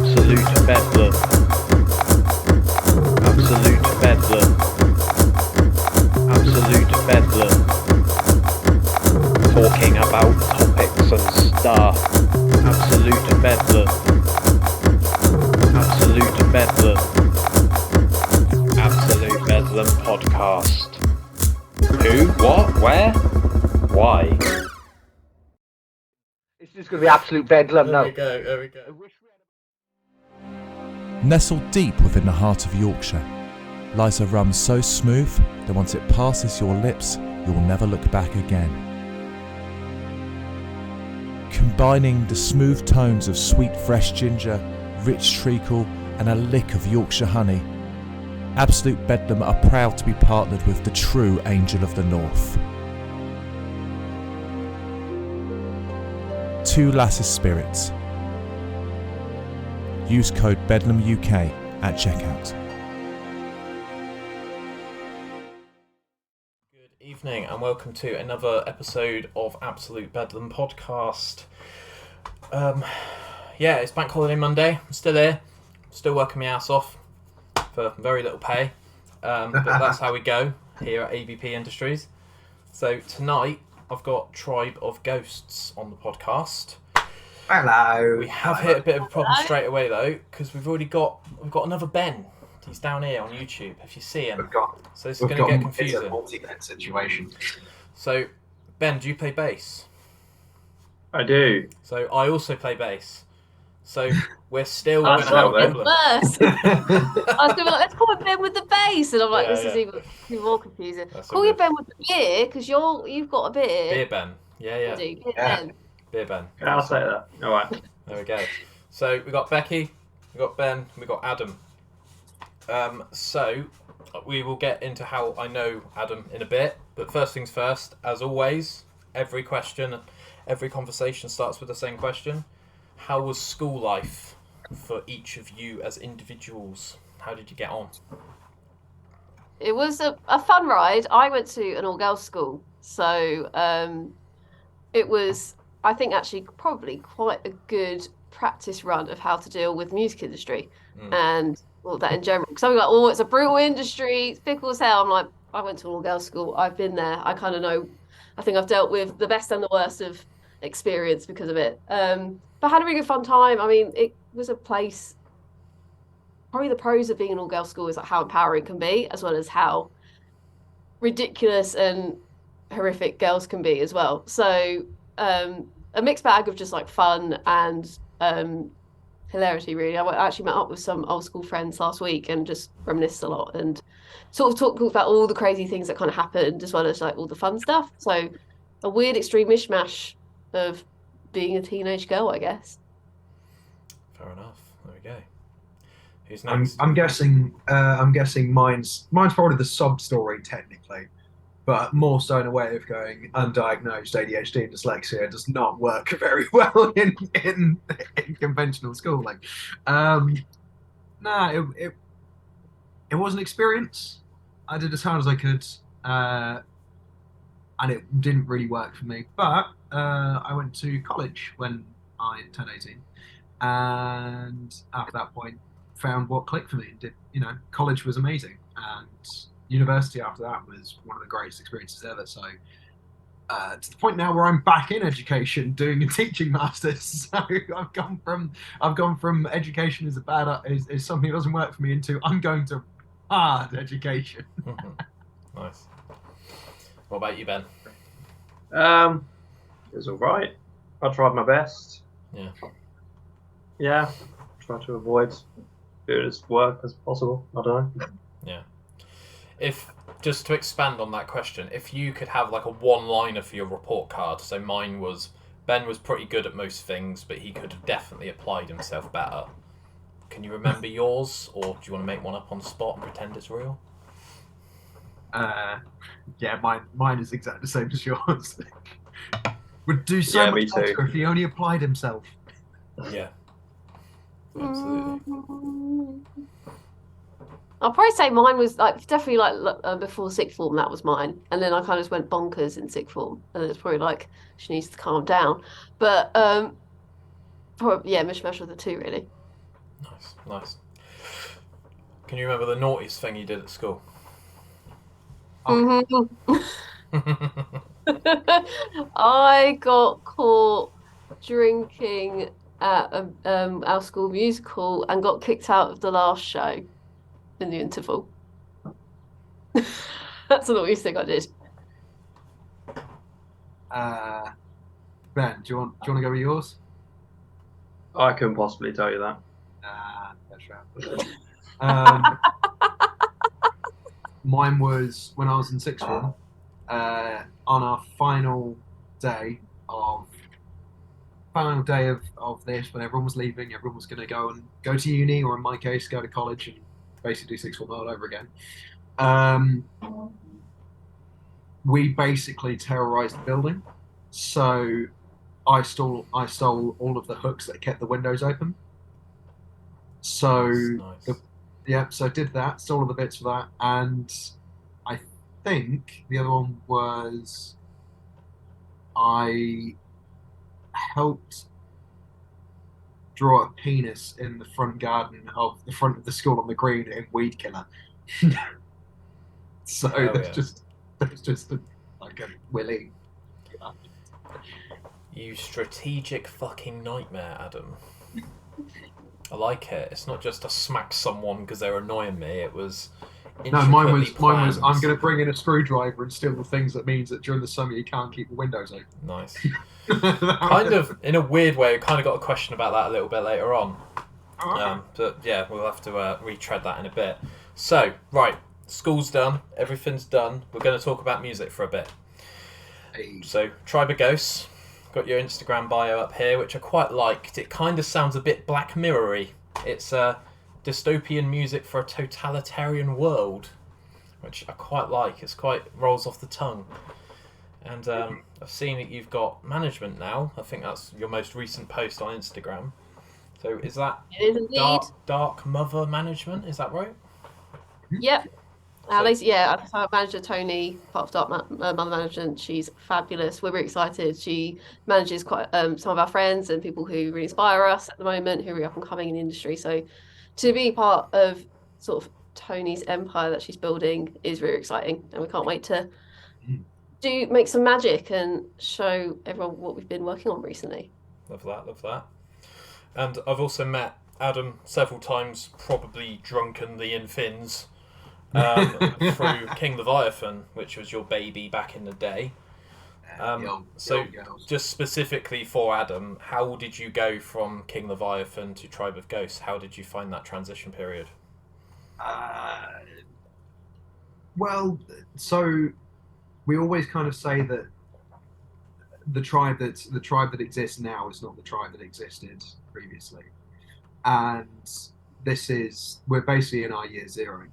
Absolute Bedlam. Absolute Bedlam. Absolute Bedlam. Talking about topics and stuff. Absolute Bedlam. Absolute Bedlam. Absolute Bedlam podcast. Who? What? Where? Why? It's just going to be absolute bedlam now. There we go. Nestled deep within the heart of Yorkshire lies a rum so smooth that once it passes your lips, you'll never look back again. Combining the smooth tones of sweet fresh ginger, rich treacle and a lick of Yorkshire honey, Absolute Bedlam are proud to be partnered with the true Angel of the North. Two Lasses Spirits. Use code BedlamUK at checkout. Good evening and welcome to another episode of Absolute Bedlam podcast. It's Bank Holiday Monday. I'm still here. Still working my ass off for very little pay. But that's how we go here at ABP Industries. So tonight I've got Tribe of Ghosts on the podcast. Hello. We have hit a bit of a problem straight away though, because we've got another Ben. He's down here on YouTube. If you see him, so this is going to get confusing. It's a multi-bed situation. So, Ben, do you play bass? I do. So I also play bass. So we're still going to That's have a right, problem. Worse. I was going to be like, let's call it Ben with the bass, and I'm like, Yeah, this is even more confusing. That's Call all you good. Ben with the beer because you've got a beer. Beer Ben. Yeah. You do, beer Yeah. Ben. Beer Ben. I'll say that. All right. There we go. So we got Becky, we got Ben, we got Adam. So we will get into how I know Adam in a bit. But first things first, as always, every conversation starts with the same question. How was school life for each of you as individuals? How did you get on? It was a fun ride. I went to an all-girls school, so it was, I think, actually probably quite a good practice run of how to deal with the music industry and all that in general. Because I'm like, oh, it's a brutal industry, it's fickle as hell. I'm like, I went to an all-girls school. I've been there. I kind of know. I think I've dealt with the best and the worst of experience because of it. But I had a really good fun time. I mean, it was a place. Probably the pros of being an all-girls school is like how empowering it can be, as well as how ridiculous and horrific girls can be as well. So a mixed bag of just like fun and hilarity, really. I actually met up with some old school friends last week and just reminisced a lot and sort of talked about all the crazy things that kind of happened, as well as like all the fun stuff. So a weird extreme mishmash of being a teenage girl, I guess. Fair enough. There we go. Who's next? I'm guessing mine's probably the sub story technically, but more so in a way of going undiagnosed ADHD and dyslexia does not work very well in conventional schooling. It was an experience. I did as hard as I could, and it didn't really work for me. But I went to college when I turned 18, and after that point, found what clicked for me. And college was amazing, and university after that was one of the greatest experiences ever. So to the point now where I'm back in education doing a teaching masters. So I've gone from education is something that doesn't work for me into I'm going to hard education. Nice. What about you, Ben? It was all right. I tried my best. Yeah. Yeah. Try to avoid doing as work as possible. I don't know. Yeah. If just to expand on that question, if you could have like a one-liner for your report card, so mine was Ben was pretty good at most things, but he could have definitely applied himself better. Can you remember yours, or do you want to make one up on the spot and pretend it's real? Yeah, mine is exactly the same as yours. Would do so much better if he only applied himself. Yeah. Absolutely. I'll probably say mine was like definitely like before sixth form. That was mine, and then I kind of just went bonkers in sixth form, and it's probably like she needs to calm down. But probably, yeah, mishmash of the two really. Nice. Can you remember the naughtiest thing you did at school? Mhm. I got caught drinking at our school musical and got kicked out of the last show in the interval. That's the naughtiest thing I did. Ben, do you want to go with yours? I couldn't possibly tell you that. That's right. Mine was when I was in sixth form. On our final day of this, when everyone was leaving, everyone was going to go to uni, or in my case, go to college and basically do sixth form all over again. We basically terrorized the building. So I stole all of the hooks that kept the windows open. So Nice. so I did that, stole all the bits for that, and I think the other one was I helped draw a penis in the front garden of the front of the school on the green in Weed Killer. So there's just like a willy. You strategic fucking nightmare, Adam. I like it. It's not just to smack someone because they're annoying me. It was No, mine was planned. I'm going to bring in a screwdriver and steal the things that means that during the summer you can't keep the windows open. Nice. Kind of, in a weird way, we kind of got a question about that a little bit later on. But yeah, we'll have to retread that in a bit. So, right, school's done, everything's done. We're going to talk about music for a bit. Hey. So, Tribe of Ghosts, got your Instagram bio up here, which I quite liked. It kind of sounds a bit Black Mirror-y. It's dystopian music for a totalitarian world, which I quite like. It's quite rolls off the tongue. And I've seen that you've got management now. I think that's your most recent post on Instagram. So is that It is indeed. Dark Mother Management? Is that right? Yep. So- Our manager Tony, part of Dark Mother Management. She's fabulous. We're really excited. She manages quite some of our friends and people who really inspire us at the moment, who are up and coming in the industry. So to be part of sort of Tony's empire that she's building is really exciting, and we can't wait to make some magic and show everyone what we've been working on recently. Love that. And I've also met Adam several times, probably drunkenly in Finns, through King Leviathan, which was your baby back in the day. Just specifically for Adam, how did you go from King Leviathan to Tribe of Ghosts? How did you find that transition period? Well, so we always kind of say that the tribe that exists now is not the tribe that existed previously, and we're basically in our year zero.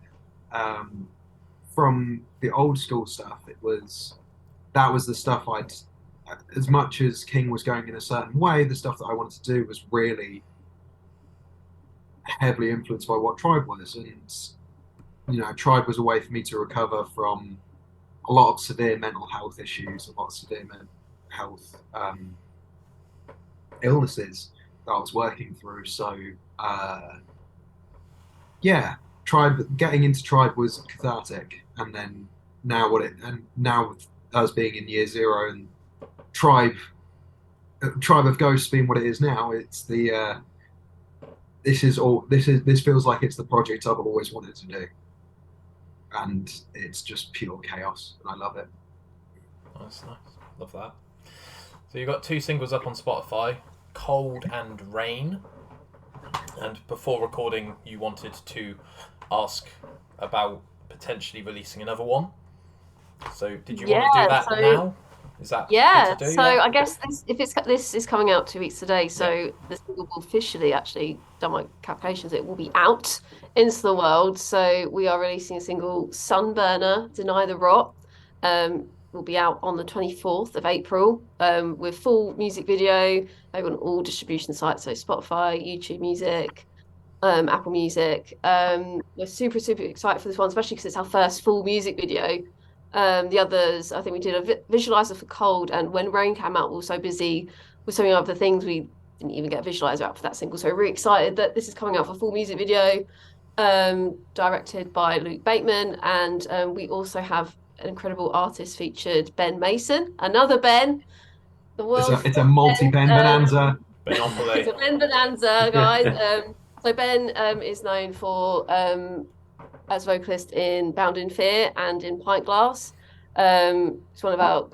From the old school stuff, that was the stuff as much as King was going in a certain way, the stuff that I wanted to do was really heavily influenced by what Tribe was, and Tribe was a way for me to recover from a lot of severe mental health issues, a lot of severe mental health illnesses that I was working through. So, getting into Tribe was cathartic, and then now with us being in year zero and Tribe of Ghosts being what it is now, it's this feels like it's the project I've always wanted to do, and it's just pure chaos, and I love it. Nice. Love that. So you got 2 singles up on Spotify, Cold and Rain. And before recording, you wanted to ask about potentially releasing another one. So did you want to do that now? Is that good to do? So I guess this is coming out 2 weeks today, so the single will officially actually done my calculations. It will be out into the world. So we are releasing a single, Sunburner, Deny the Rot. Will be out on the 24th of April with full music video over on all distribution sites, so Spotify, YouTube Music, Apple Music. We're super excited for this one, especially because it's our first full music video. The others, I think we did a visualizer for Cold, and when Rain came out, we were so busy with so many other things we didn't even get a visualizer out for that single. So we're really excited that this is coming out for full music video, directed by Luke Bateman. And we also have an incredible artist featured, Ben Mason, another Ben. The world. It's a multi-Ben bonanza. Monopoly. It's a Ben bonanza, guys. So Ben is known for as vocalist in Bound in Fear and in Pint Glass. He's one of our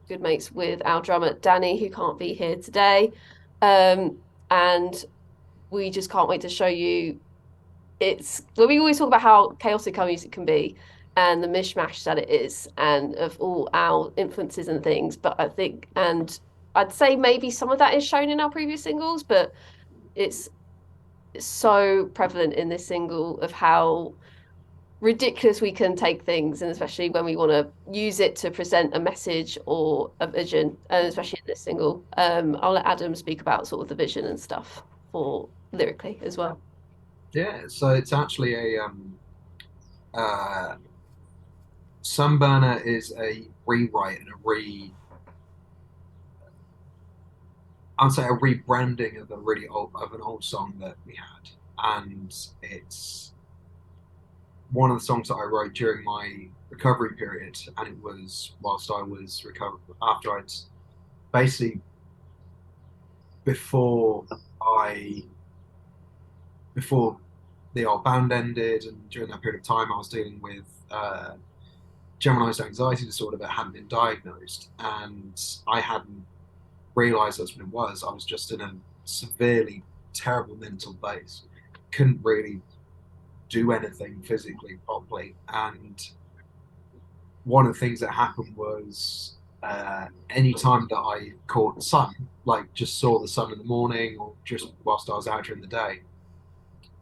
good mates with our drummer Danny, who can't be here today. And we just can't wait to show you. We always talk about how chaotic our music can be and the mishmash that it is, and of all our influences and things. But I think, and I'd say maybe some of that is shown in our previous singles, but it's so prevalent in this single of how ridiculous we can take things, and especially when we want to use it to present a message or a vision, and especially in this single. I'll let Adam speak about sort of the vision and stuff for lyrically as well. Yeah, so it's actually a Sunburner is a rewrite and I'd say a rebranding of an old song that we had, and it's one of the songs that I wrote during my recovery period, and it was whilst I was recovering after I'd basically before the old band ended, and during that period of time I was dealing with generalized anxiety disorder that hadn't been diagnosed, and I hadn't realized that's what it was. I was just in a severely terrible mental place, couldn't really do anything physically properly, and one of the things that happened was any time that I caught the sun, like just saw the sun in the morning or just whilst I was out during the day,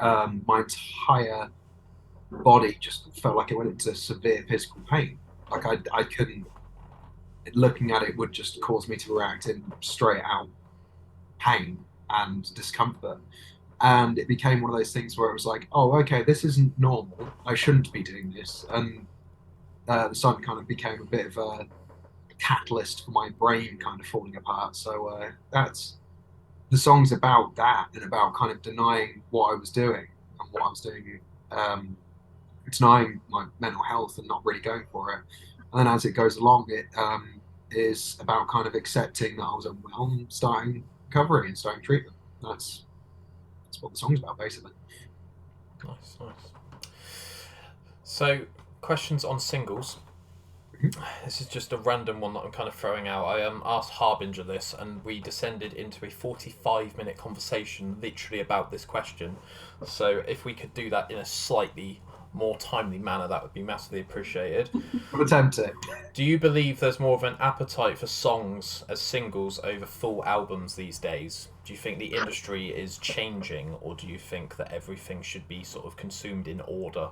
my entire body just felt like it went into severe physical pain. Like I couldn't, looking at it would just cause me to react in straight out pain and discomfort. And it became one of those things where it was like, oh, okay, this isn't normal. I shouldn't be doing this. And the sun kind of became a bit of a catalyst for my brain kind of falling apart. So that's the song's about that, and about kind of denying what I was doing and what I was doing, denying my mental health and not really going for it. And then as it goes along, it is about kind of accepting that I was unwell and starting recovery and starting treatment. That's what the song's about, basically. Nice. So, questions on singles. This is just a random one that I'm kind of throwing out. I asked Harbinger this, and we descended into a 45-minute conversation literally about this question. So if we could do that in a slightly more timely manner, that would be massively appreciated. I'll attempt it. Do you believe there's more of an appetite for songs as singles over full albums these days? Do you think the industry is changing, or do you think that everything should be sort of consumed in order?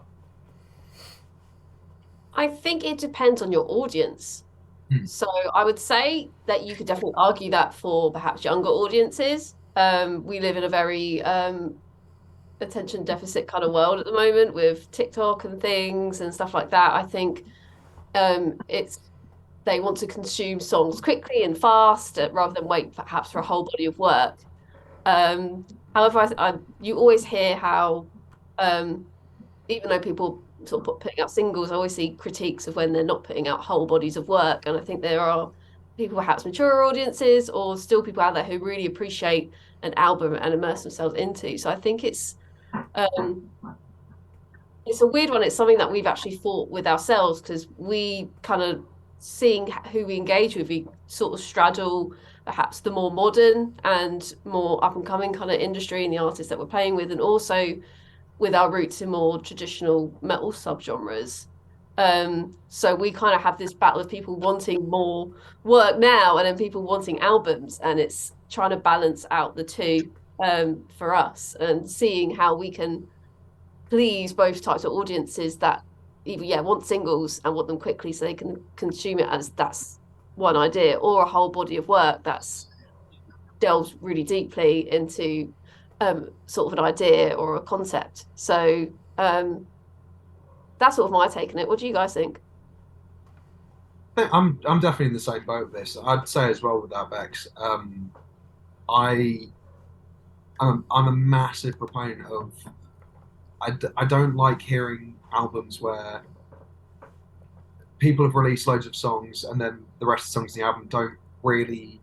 I think it depends on your audience. So I would say that you could definitely argue that for perhaps younger audiences. We live in a very attention deficit kind of world at the moment with TikTok and things and stuff like that. I think they want to consume songs quickly and fast rather than wait perhaps for a whole body of work. However, you always hear how even though people sort of putting out singles, I always see critiques of when they're not putting out whole bodies of work. And I think there are people, perhaps mature audiences, or still people out there who really appreciate an album and immerse themselves into. So I think it's a weird one. It's something that we've actually fought with ourselves, because we kind of, seeing who we engage with, we sort of straddle perhaps the more modern and more up and coming kind of industry and the artists that we're playing with, and also with our roots in more traditional metal subgenres. So we kind of have this battle of people wanting more work now and then people wanting albums, and it's trying to balance out the two for us, and seeing how we can please both types of audiences that either want singles and want them quickly so they can consume it as that's one idea, or a whole body of work that's delves really deeply into sort of an idea or a concept. So that's sort of my take on it. What do you guys think? I'm definitely in the same boat with this. I'd say as well with that, Bex. I I'm a massive proponent of. I don't like hearing albums where people have released loads of songs and then the rest of the songs in the album don't really,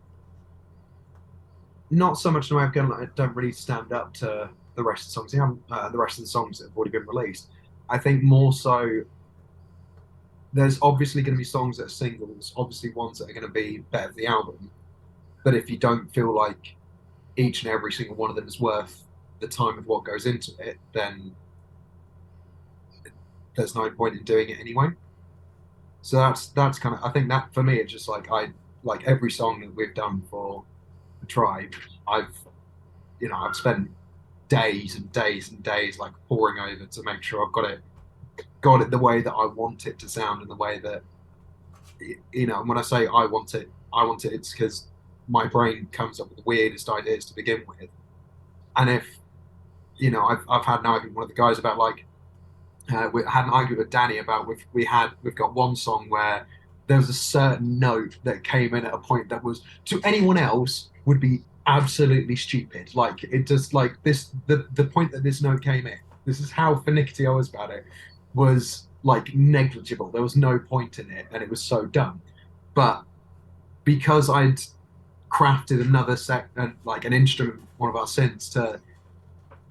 not so much in the way of going, like, don't really stand up to the rest of the songs in the album, the rest of the songs that have already been released. I think more so, there's obviously going to be songs that are singles, obviously ones that are going to be better for the album. But if you don't feel like each and every single one of them is worth the time of what goes into it, then there's no point in doing it anyway. So that's kind of, I think that for me, it's just like, I like every song that we've done for the Tribe, I've spent days and days and days like poring over to make sure I've got it the way that I want it to sound, and the way that, and when I say I want it, it's because my brain comes up with the weirdest ideas to begin with. And if, I've had an argument with one of the guys about, like, we had an argument with Danny about, we've got one song where there was a certain note that came in at a point that was, to anyone else, would be absolutely stupid. Like, it just, like, this, the point that this note came in, this is how finicky I was about it, was like negligible. There was no point in it, and it was so dumb. But because I'd crafted another like an instrument, one of our synths, to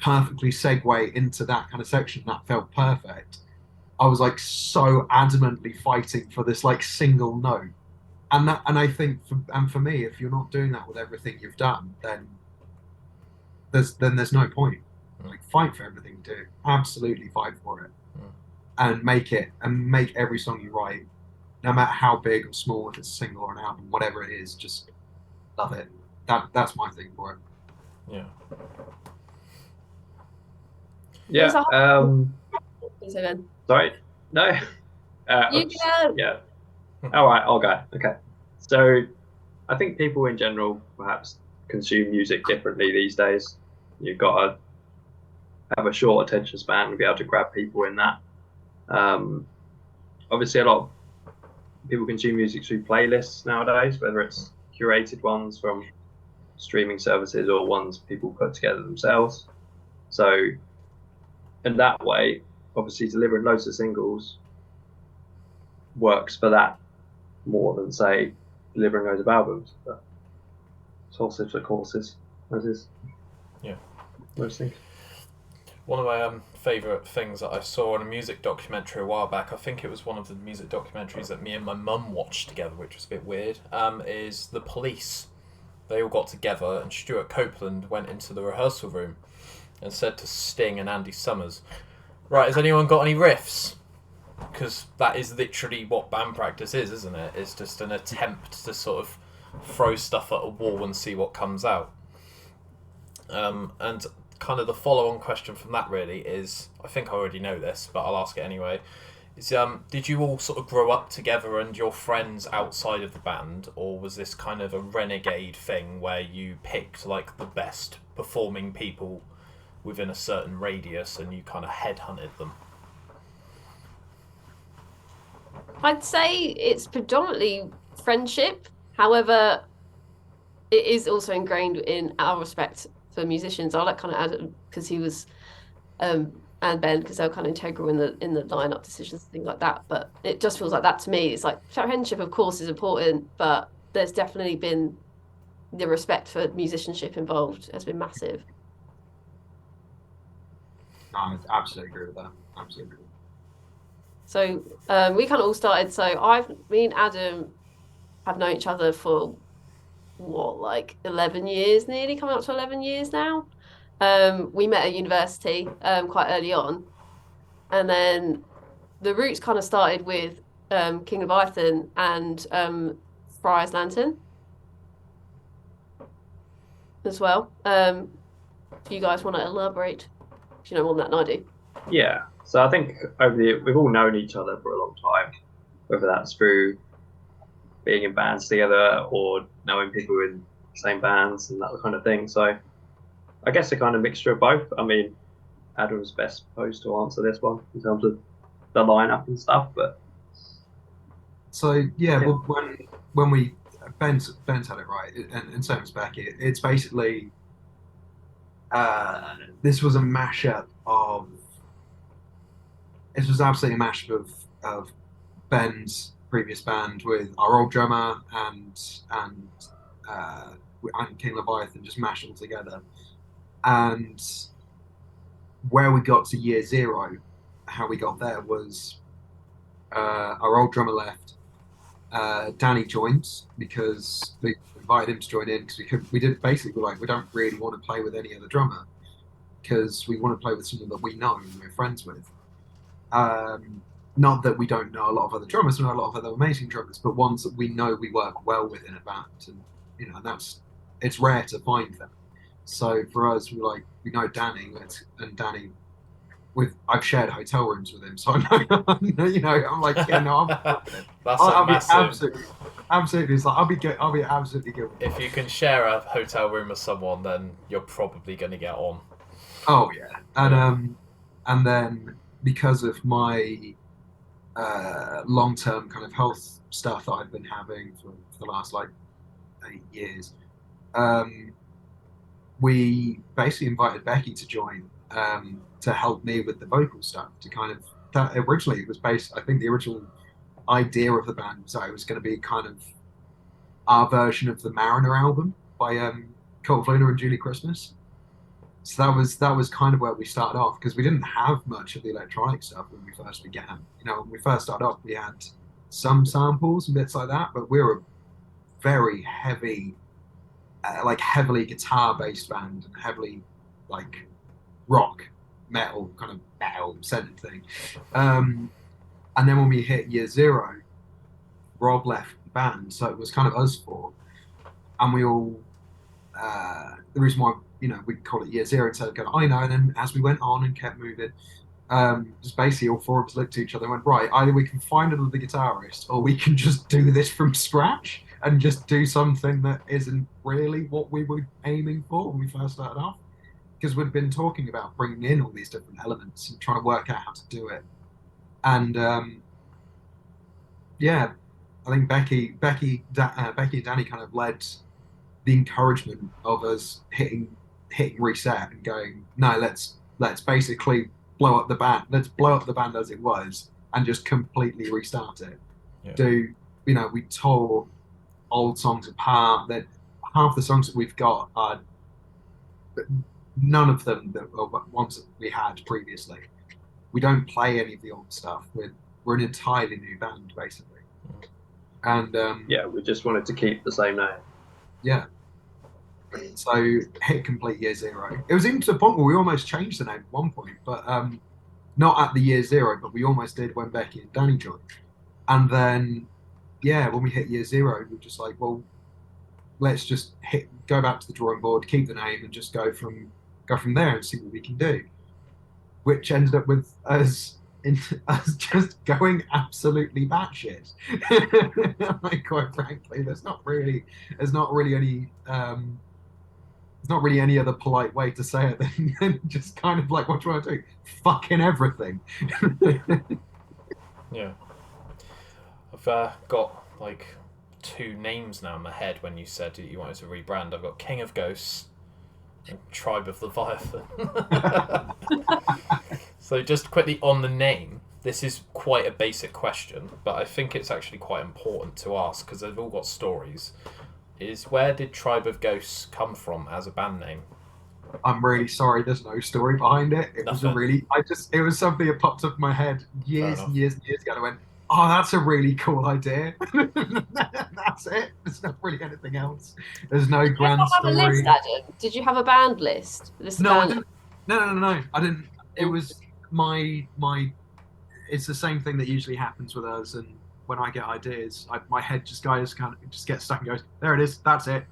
perfectly segue into that kind of section that felt perfect, I was like so adamantly fighting for this like single note. And I think for me, if you're not doing that with everything you've done, then there's no point. Like, fight for everything you do. Absolutely fight for it. And make every song you write, no matter how big or small, if it's a single or an album, whatever it is, just love it. That's my thing for it. Yeah. Yeah. Sorry. No. Yeah. All right. I'll go. Okay. So, I think people in general perhaps consume music differently these days. You've got to have a short attention span and be able to grab people in that. Obviously, a lot of people consume music through playlists nowadays, whether it's curated ones from streaming services or ones people put together themselves. So, in that way, obviously, delivering loads of singles works for that more than, say, delivering loads of albums. But it's horses for courses, as is. Yeah. Most things. One of my favourite things that I saw in a music documentary a while back, I think it was one of the music documentaries that me and my mum watched together, which was a bit weird, is The Police. They all got together and Stuart Copeland went into the rehearsal room and said to Sting and Andy Summers, "Right, has anyone got any riffs?" Because that is literally what band practice is, isn't it? It's just an attempt to sort of throw stuff at a wall and see what comes out. And kind of the follow-on question from that really is, I think I already know this, but I'll ask it anyway, is did you all sort of grow up together and your friends outside of the band, or was this kind of a renegade thing where you picked like the best performing people within a certain radius and you kind of headhunted them? I'd say it's predominantly friendship. However, it is also ingrained in our respect for musicians. I like kind of Adam because he was, and Ben because they were kind of integral in the lineup decisions and things like that. But it just feels like that to me. It's like friendship, of course, is important, but there's definitely been the respect for musicianship involved has been massive. No, I absolutely agree with that. Absolutely agree. So we kind of all started. So me and Adam have known each other for like 11 years, nearly coming up to 11 years now. We met at university quite early on, and then the roots kind of started with King Leviathan and Friar's Lantern as well. If you guys want to elaborate, if you know more than that than I do. Yeah. So I think we've all known each other for a long time, whether that's through being in bands together or knowing people in the same bands and that kind of thing. So I guess a kind of mixture of both. I mean, Adam's best posed to answer this one in terms of the lineup and stuff. But so yeah. Well, when we Ben's had it right, and same as Becky. It's basically this was a mashup of. It was absolutely a mashup of Ben's previous band with our old drummer and King Leviathan, just mashed all together. And where we got to year zero, how we got there was our old drummer left. Danny joined because we invited him to join in because we did basically like we don't really want to play with any other drummer because we want to play with someone that we know and we're friends with. Not that we don't know a lot of other drummers, we know a lot of other amazing drummers, but ones that we know we work well with in a band, and it's rare to find them. So for us, we know Danny, and Danny, I've shared hotel rooms with him, so I know, I'm like, yeah, no, I'm confident. I'll massive. Absolutely, it's like I'll be absolutely good. If you can share a hotel room with someone, then you're probably going to get on. Oh yeah, and then because of my long-term kind of health stuff that I've been having for the last 8 years, we basically invited Becky to join to help me with the vocal stuff. To kind of that originally it was based. I think the original idea of the band was that it was going to be kind of our version of the Mariner album by Cult of Luna and Julie Christmas. So that was kind of where we started off because we didn't have much of the electronic stuff when we first began. When we first started off, we had some samples and bits like that, but we were a very heavy, heavily guitar-based band and heavily rock, metal, kind of metal-centered thing. And then when we hit year zero, Rob left the band, so it was kind of us four, and we all. The reason why we call it year zero instead of going, I know. And then as we went on and kept moving, just basically all four of us looked at each other and went, right, either we can find another guitarist or we can just do this from scratch and just do something that isn't really what we were aiming for when we first started off. Because we'd been talking about bringing in all these different elements and trying to work out how to do it. And I think Becky and Danny kind of led the encouragement of us hitting reset and going, no, let's basically blow up the band. Let's blow up the band as it was and just completely restart it. Yeah. We tore old songs apart. That half the songs that we've got are none of them that are ones that we had previously. We don't play any of the old stuff. We're an entirely new band basically. And we just wanted to keep the same name. Yeah. So hit complete year zero. It was even to the point where we almost changed the name at one point, but not at the year zero, but we almost did when Becky and Danny joined. And then, when we hit year zero, we were just like, well, let's just go back to the drawing board, keep the name, and just go from there and see what we can do. Which ended up with us just going absolutely batshit. Quite frankly, there's not really any other polite way to say it than just kind of like, what do you want to do? Fucking everything. Yeah. I've got 2 names now in my head when you said you wanted to rebrand. I've got King of Ghosts and Tribe of Leviathan. So just quickly on the name, this is quite a basic question, but I think it's actually quite important to ask because they've all got stories. Is where did Tribe of Ghosts come from as a band name? I'm really sorry, there's no story behind it. It was it was something that popped up in my head years and years and years ago. I went, oh, that's a really cool idea. That's it. There's not really anything else. There's no grand story. Did you have a list, Adam? Did you have a band list? I didn't. No. I didn't. It was my. It's the same thing that usually happens with us, and when I get ideas, my head just gets stuck and goes, there it is, that's it,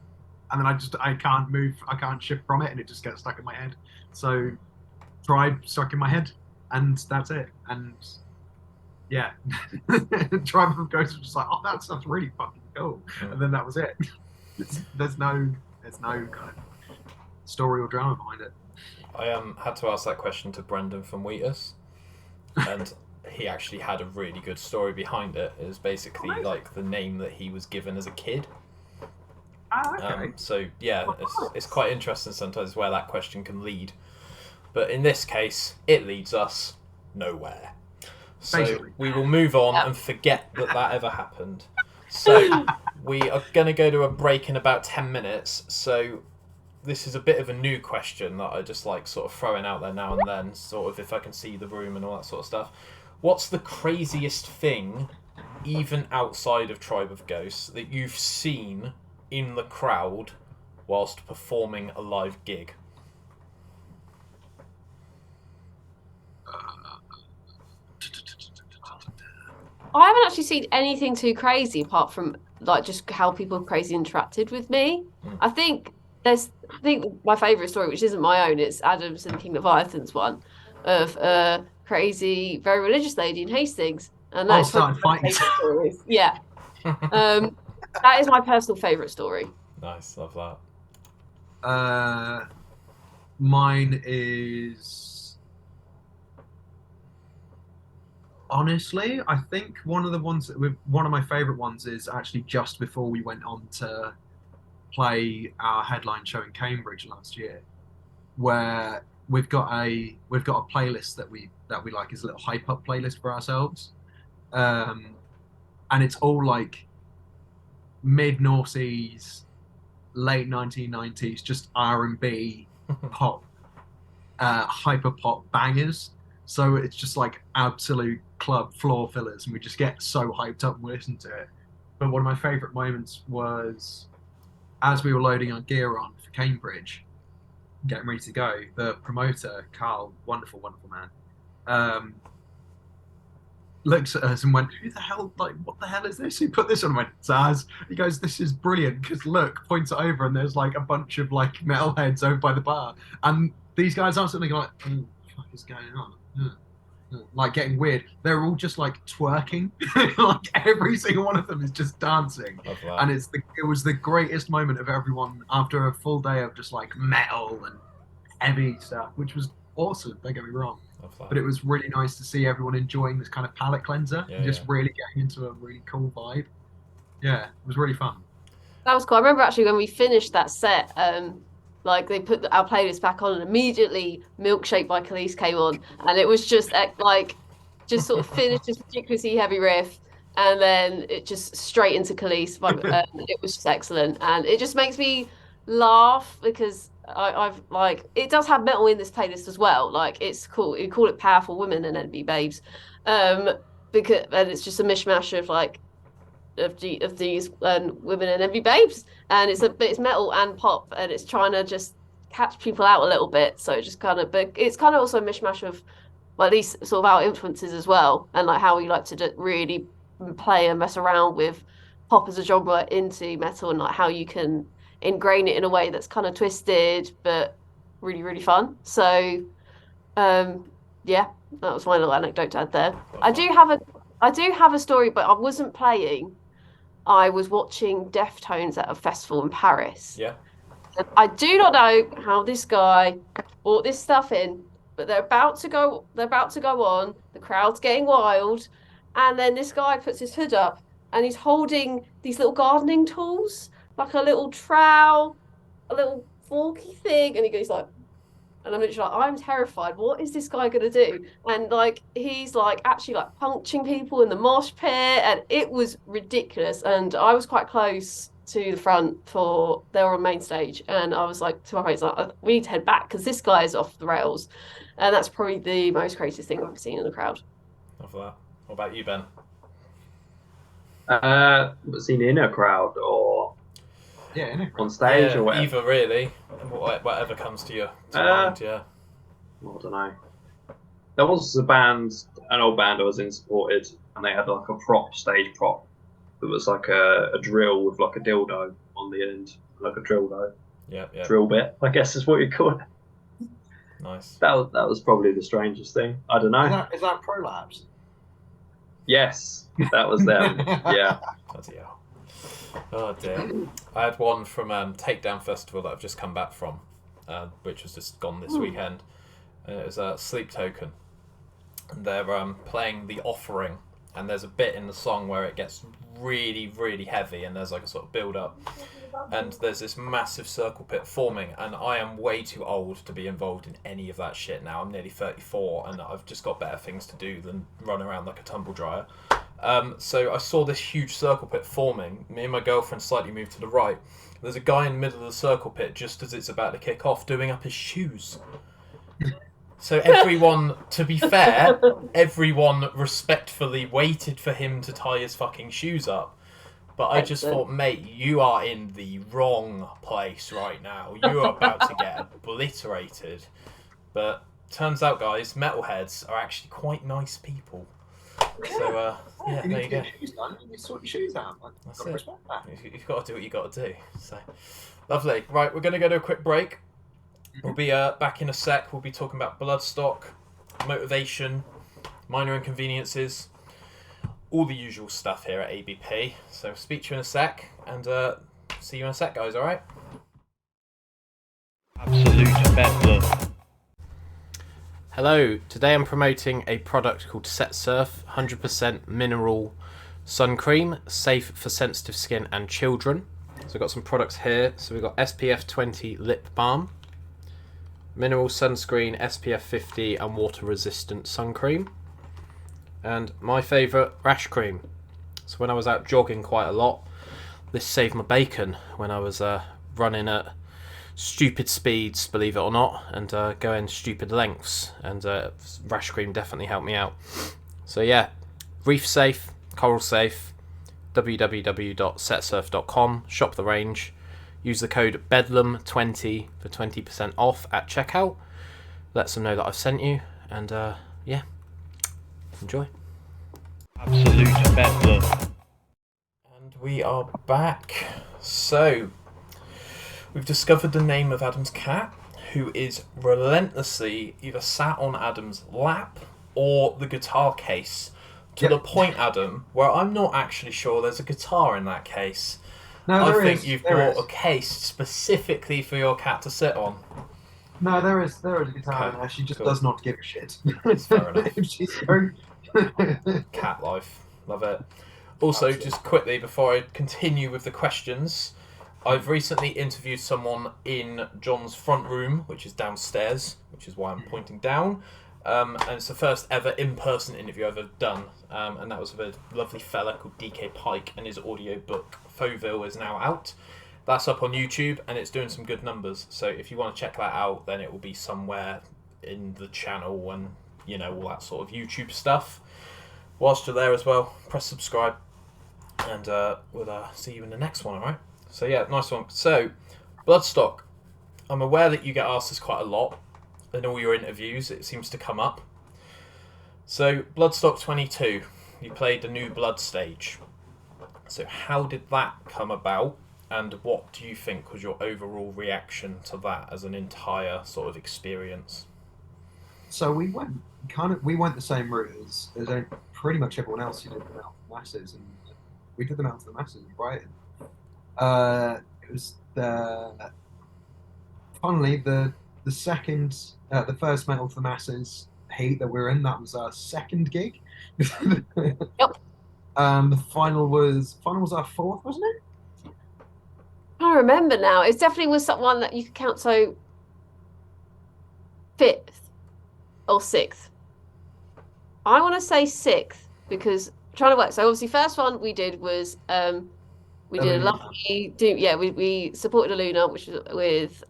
and then I can't move, I can't shift from it, and it just gets stuck in my head. So Tribe stuck in my head, and that's it. And yeah, Tribe of Ghosts was just like, oh, that sounds really fucking cool, and then that was it. There's no kind of story or drama behind it. I had to ask that question to Brendan from Wheatus, and he actually had a really good story behind it. It was basically the name that he was given as a kid. Okay. So yeah, it's quite interesting sometimes where that question can lead. But in this case, it leads us nowhere. So Basically. we will move on and forget that ever happened. So we are going to go to a break in about 10 minutes. So this is a bit of a new question that I just like sort of throwing out there now and then, sort of if I can see the room and all that sort of stuff. What's the craziest thing, even outside of Tribe of Ghosts, that you've seen in the crowd whilst performing a live gig? I haven't actually seen anything too crazy apart from like just how people have crazy interacted with me. I think my favourite story, which isn't my own, it's Adam's and King Leviathan's one of a crazy, very religious lady in Hastings, and that's started fighting. Stories. Yeah, that is my personal favourite story. Nice, love that. Mine is. Honestly, I think one of my favourite ones is actually just before we went on to play our headline show in Cambridge last year, where we've got a playlist that we like as a little hype up playlist for ourselves, and it's all like mid noughties, late 1990s, just R&B, pop, hyper pop bangers. So it's just like absolute club floor fillers, and we just get so hyped up and listen to it. But one of my favourite moments was as we were loading our gear on for Cambridge, getting ready to go. The promoter, Carl, wonderful, wonderful man, looks at us and went, "Who the hell? Like, what the hell is this? Who put this on?" I went, "Zaz." He goes, "This is brilliant because look," points it over, and there's like a bunch of like metalheads over by the bar, and these guys aren't suddenly like, "What the fuck is going on?" Like getting weird. They're all just like twerking. Like every single one of them is just dancing, and it was the greatest moment of everyone after a full day of just like metal and heavy stuff, which was awesome. Don't get me wrong, but it was really nice to see everyone enjoying this kind of palate cleanser and just really getting into a really cool vibe. Yeah, it was really fun. That was cool. I remember actually when we finished that set, like they put our playlist back on, and immediately "Milkshake" by Khalees came on, and it was just like just sort of finished this ridiculously heavy riff, and then it just straight into Khalees. It was just excellent, and it just makes me laugh because I've like it does have metal in this playlist as well. Like it's cool. You call it "Powerful Women" and "NB Babes," because and it's just a mishmash of like of these women and envy babes, and it's metal and pop, and it's trying to just catch people out a little bit. So it just kind of, but it's kind of also a mishmash of, well, at least sort of our influences as well, and like how we like to really play and mess around with pop as a genre into metal, and like how you can ingrain it in a way that's kind of twisted but really really fun. So yeah, that was my little anecdote to add there. I do have a story, but I wasn't playing. I was watching Deftones at a festival in Paris. Yeah. And I do not know how this guy brought this stuff in, but they're about to go on. The crowd's getting wild, and then this guy puts his hood up and he's holding these little gardening tools, like a little trowel, a little forky thing, and he goes like, and I'm literally like, I'm terrified. What is this guy gonna do? And like, he's like actually like punching people in the mosh pit, and it was ridiculous. And I was quite close to the front they were on main stage, and I was like to my mates, like, we need to head back because this guy is off the rails. And that's probably the most craziest thing I've seen in the crowd. Love that. What about you, Ben? Seen in a crowd or on stage or whatever? Either really, whatever comes to you mind. Yeah. I don't know. There was an old band I was in supported, and they had like a stage prop that was like a drill with like a dildo on the end, like a drill though. Yeah. Drill bit, I guess is what you call it. Nice. That was probably the strangest thing. I don't know. Is that Prolapse? Yes, that was them. Yeah. Bloody hell. Oh dear. I had one from Takedown Festival that I've just come back from, which was just gone this weekend. It was Sleep Token. And they're playing The Offering and there's a bit in the song where it gets really, really heavy, and there's like a sort of build up, and there's this massive circle pit forming, and I am way too old to be involved in any of that shit now. I'm nearly 34, and I've just got better things to do than run around like a tumble dryer. So I saw this huge circle pit forming. Me and my girlfriend slightly moved to the right. There's a guy in the middle of the circle pit just as it's about to kick off doing up his shoes. So everyone, to be fair, everyone respectfully waited for him to tie his fucking shoes up. But I just thought, mate, you are in the wrong place right now. You are about to get obliterated. But turns out, guys, metalheads are actually quite nice people. So, yeah, there you go. You need to sort your shoes out. That's it. You've got to do what you've got to do. So, lovely. Right, we're going to go to a quick break. We'll be back in a sec. We'll be talking about bloodstock, motivation, minor inconveniences, all the usual stuff here at ABP. So, speak to you in a sec, and see you in a sec, guys, alright? Absolute bedlam. Hello, today I'm promoting a product called Set Surf 100% mineral sun cream, safe for sensitive skin and children. So I've got some products here. So we've got SPF 20 lip balm, mineral sunscreen, SPF 50 and water resistant sun cream, and my favourite, rash cream. So when I was out jogging quite a lot, this saved my bacon when I was running at stupid speeds, believe it or not, and going stupid lengths, and rash cream definitely helped me out. So yeah, reef safe, coral safe, www.setsurf.com, shop the range, use the code Bedlam20 for 20% off at checkout. Let them know that I've sent you, and yeah, enjoy. Absolute bedlam. And we are back. So we've discovered the name of Adam's cat, who is relentlessly either sat on Adam's lap or the guitar case, to the point, Adam, where I'm not actually sure there's a guitar in that case. No, I think you've bought a case specifically for your cat to sit on. No, there is a guitar Okay, in there. She just cool. does not give a shit. It's fair enough. She's very... Cat life. Love it. Also, just quickly, before I continue with the questions, I've recently interviewed someone in John's front room, which is downstairs, which is why I'm pointing down. And it's the first ever in-person interview I've ever done. And that was with a lovely fella called DK Pike, and his audiobook, Fauville, is now out. That's up on YouTube, and it's doing some good numbers. So if you want to check that out, then it will be somewhere in the channel and, you know, all that sort of YouTube stuff. Whilst you're there as well, press subscribe, and we'll see you in the next one, alright? So yeah, nice one. So, bloodstock. I'm aware that you get asked this quite a lot in all your interviews. It seems to come up. So, Bloodstock 22. You played the New Blood stage. So how did that come about, and what do you think was your overall reaction to that as an entire sort of experience? So we went the same route as pretty much everyone else who did them out for masses, and we did them out for the masses in Brighton. It was funnily the first Metal for the Masses heat that we were in. That was our second gig. Yep. The final was our fourth, wasn't it? I remember now. It definitely was one that you could count. So fifth or sixth. I want to say sixth because I'm trying to work. So obviously, first one we did was we did a lovely we supported Aluna, which was with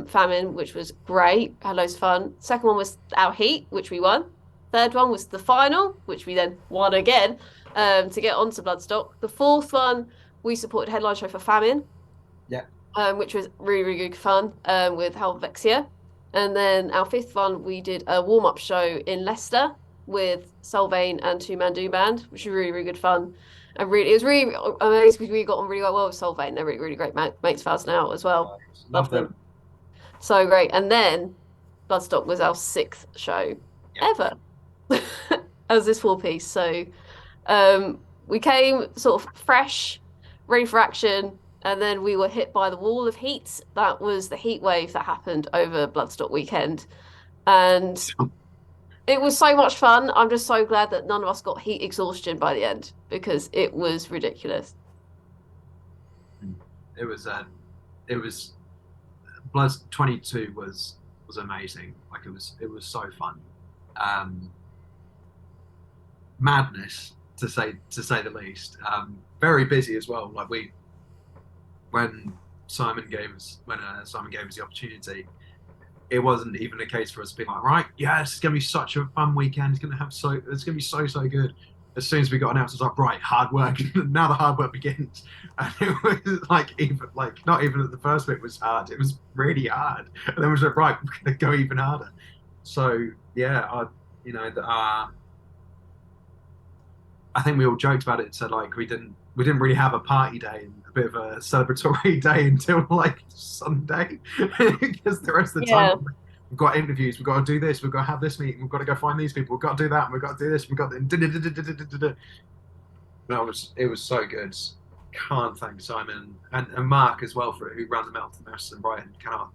Famine, which was great. Had loads of fun. Second one was our heat, which we won. Third one was the final, which we then won again to get onto Bloodstock. The fourth one we supported headline show for Famine. Yeah. Which was really, really good fun with Helvexia. And then our fifth one, we did a warm-up show in Leicester with Solvane and Two Man Doom Band, which was really, really good fun. And it was really amazing because we got on really well with Solvane. They're really, really great mates of ours now as well. Love them. So great. And then Bloodstock was our sixth show ever as this four-piece. So we came sort of fresh, ready for action. And then we were hit by the wall of heat. That was the heat wave that happened over Bloodstock weekend. And It was so much fun. I'm just so glad that none of us got heat exhaustion by the end because it was ridiculous. It was Bloods 22 was amazing. Like it was so fun. Madness to say the least. Very busy as well. Like when Simon gave us the opportunity, it wasn't even a case for us to be like, right, yeah, it's gonna be such a fun weekend. It's gonna be so good. As soon as we got announced, it was like, right, hard work. Now the hard work begins. And it was like not even that the first bit was hard. It was really hard. And then we was like, right, we're gonna go even harder. So yeah, I think we all joked about it and said like we didn't really have a party day and a bit of a celebratory day until like Sunday because the rest of the time we've got interviews, we've got to do this, we've got to have this meeting, we've got to go find these people, we've got to do that, and we've got to do this, we've got to. No, it was so good. Can't thank Simon and Mark as well who ran the Metal to the Masses in Brighton. Cannot.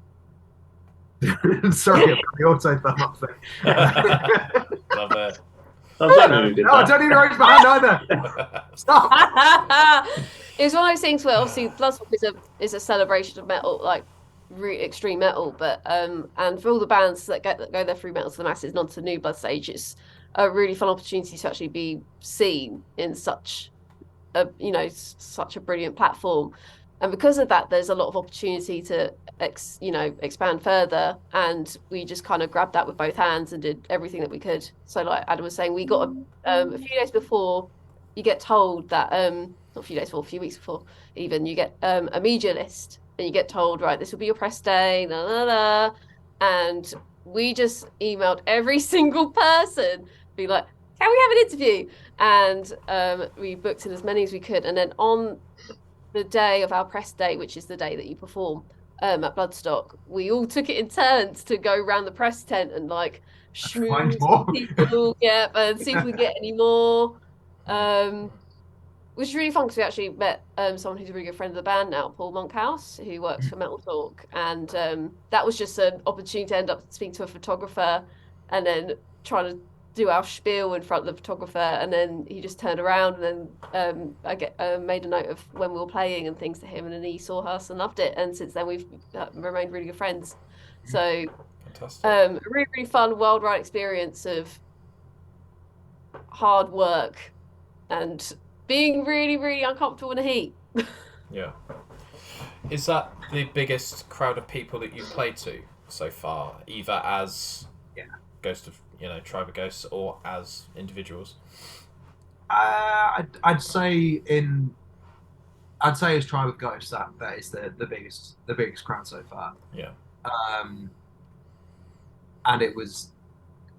Sorry about the auto thumb up thing. Love it. I don't know who did No, I that. don't need to raise my hand either. Stop. It was one of those things where obviously Bloodstock is a celebration of metal, like really extreme metal, but and for all the bands that go there through Metal to the Masses, not to New Blood Stage, it's a really fun opportunity to actually be seen in such a brilliant platform. And because of that, there's a lot of opportunity to expand further, and we just kind of grabbed that with both hands and did everything that we could. So like Adam was saying, we got a few days before, you get told that not a few days before, a few weeks before even, you get a media list, and you get told, right, this will be your press day, la la la, and we just emailed every single person, be like, can we have an interview? And we booked in as many as we could, and then on the day of our press day, which is the day that you perform at Bloodstock, we all took it in turns to go around the press tent and like schmooze people, and see if we get any more. Which was really fun because we actually met someone who's a really good friend of the band now, Paul Monkhouse, who works for Metal Talk, and that was just an opportunity to end up speaking to a photographer and then trying to do our spiel in front of the photographer, and then he just turned around, and then I made a note of when we were playing and things to him, and then he saw us and loved it, and since then we've remained really good friends. So Fantastic. a really, really fun worldwide experience of hard work and being really, really uncomfortable in the heat. Yeah. Is that the biggest crowd of people that you've played to so far, either as Ghost of Tribe of Ghosts or as individuals? I'd say as Tribe of Ghosts that is the biggest crowd so far. Yeah. And it was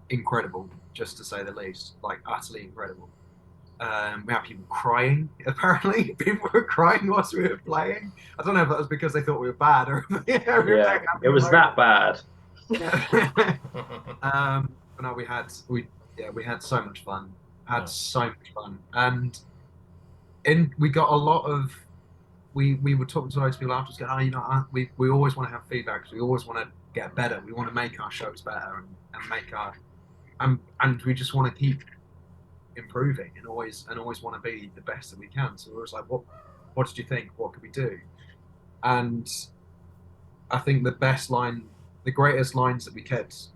incredible, just to say the least, like utterly incredible. We had people crying. Apparently, people were crying whilst we were playing. I don't know if that was because they thought we were bad or Yeah, it was that bad. But no, we had so much fun. So much fun, and we got a lot of. We were talking to those people afterwards, going, we always want to have feedback because we always want to get better. We want to make our shows better and make our and we just want to keep improving and always want to be the best that we can. So we're just like, what did you think? What could we do? And I think the greatest lines that we kept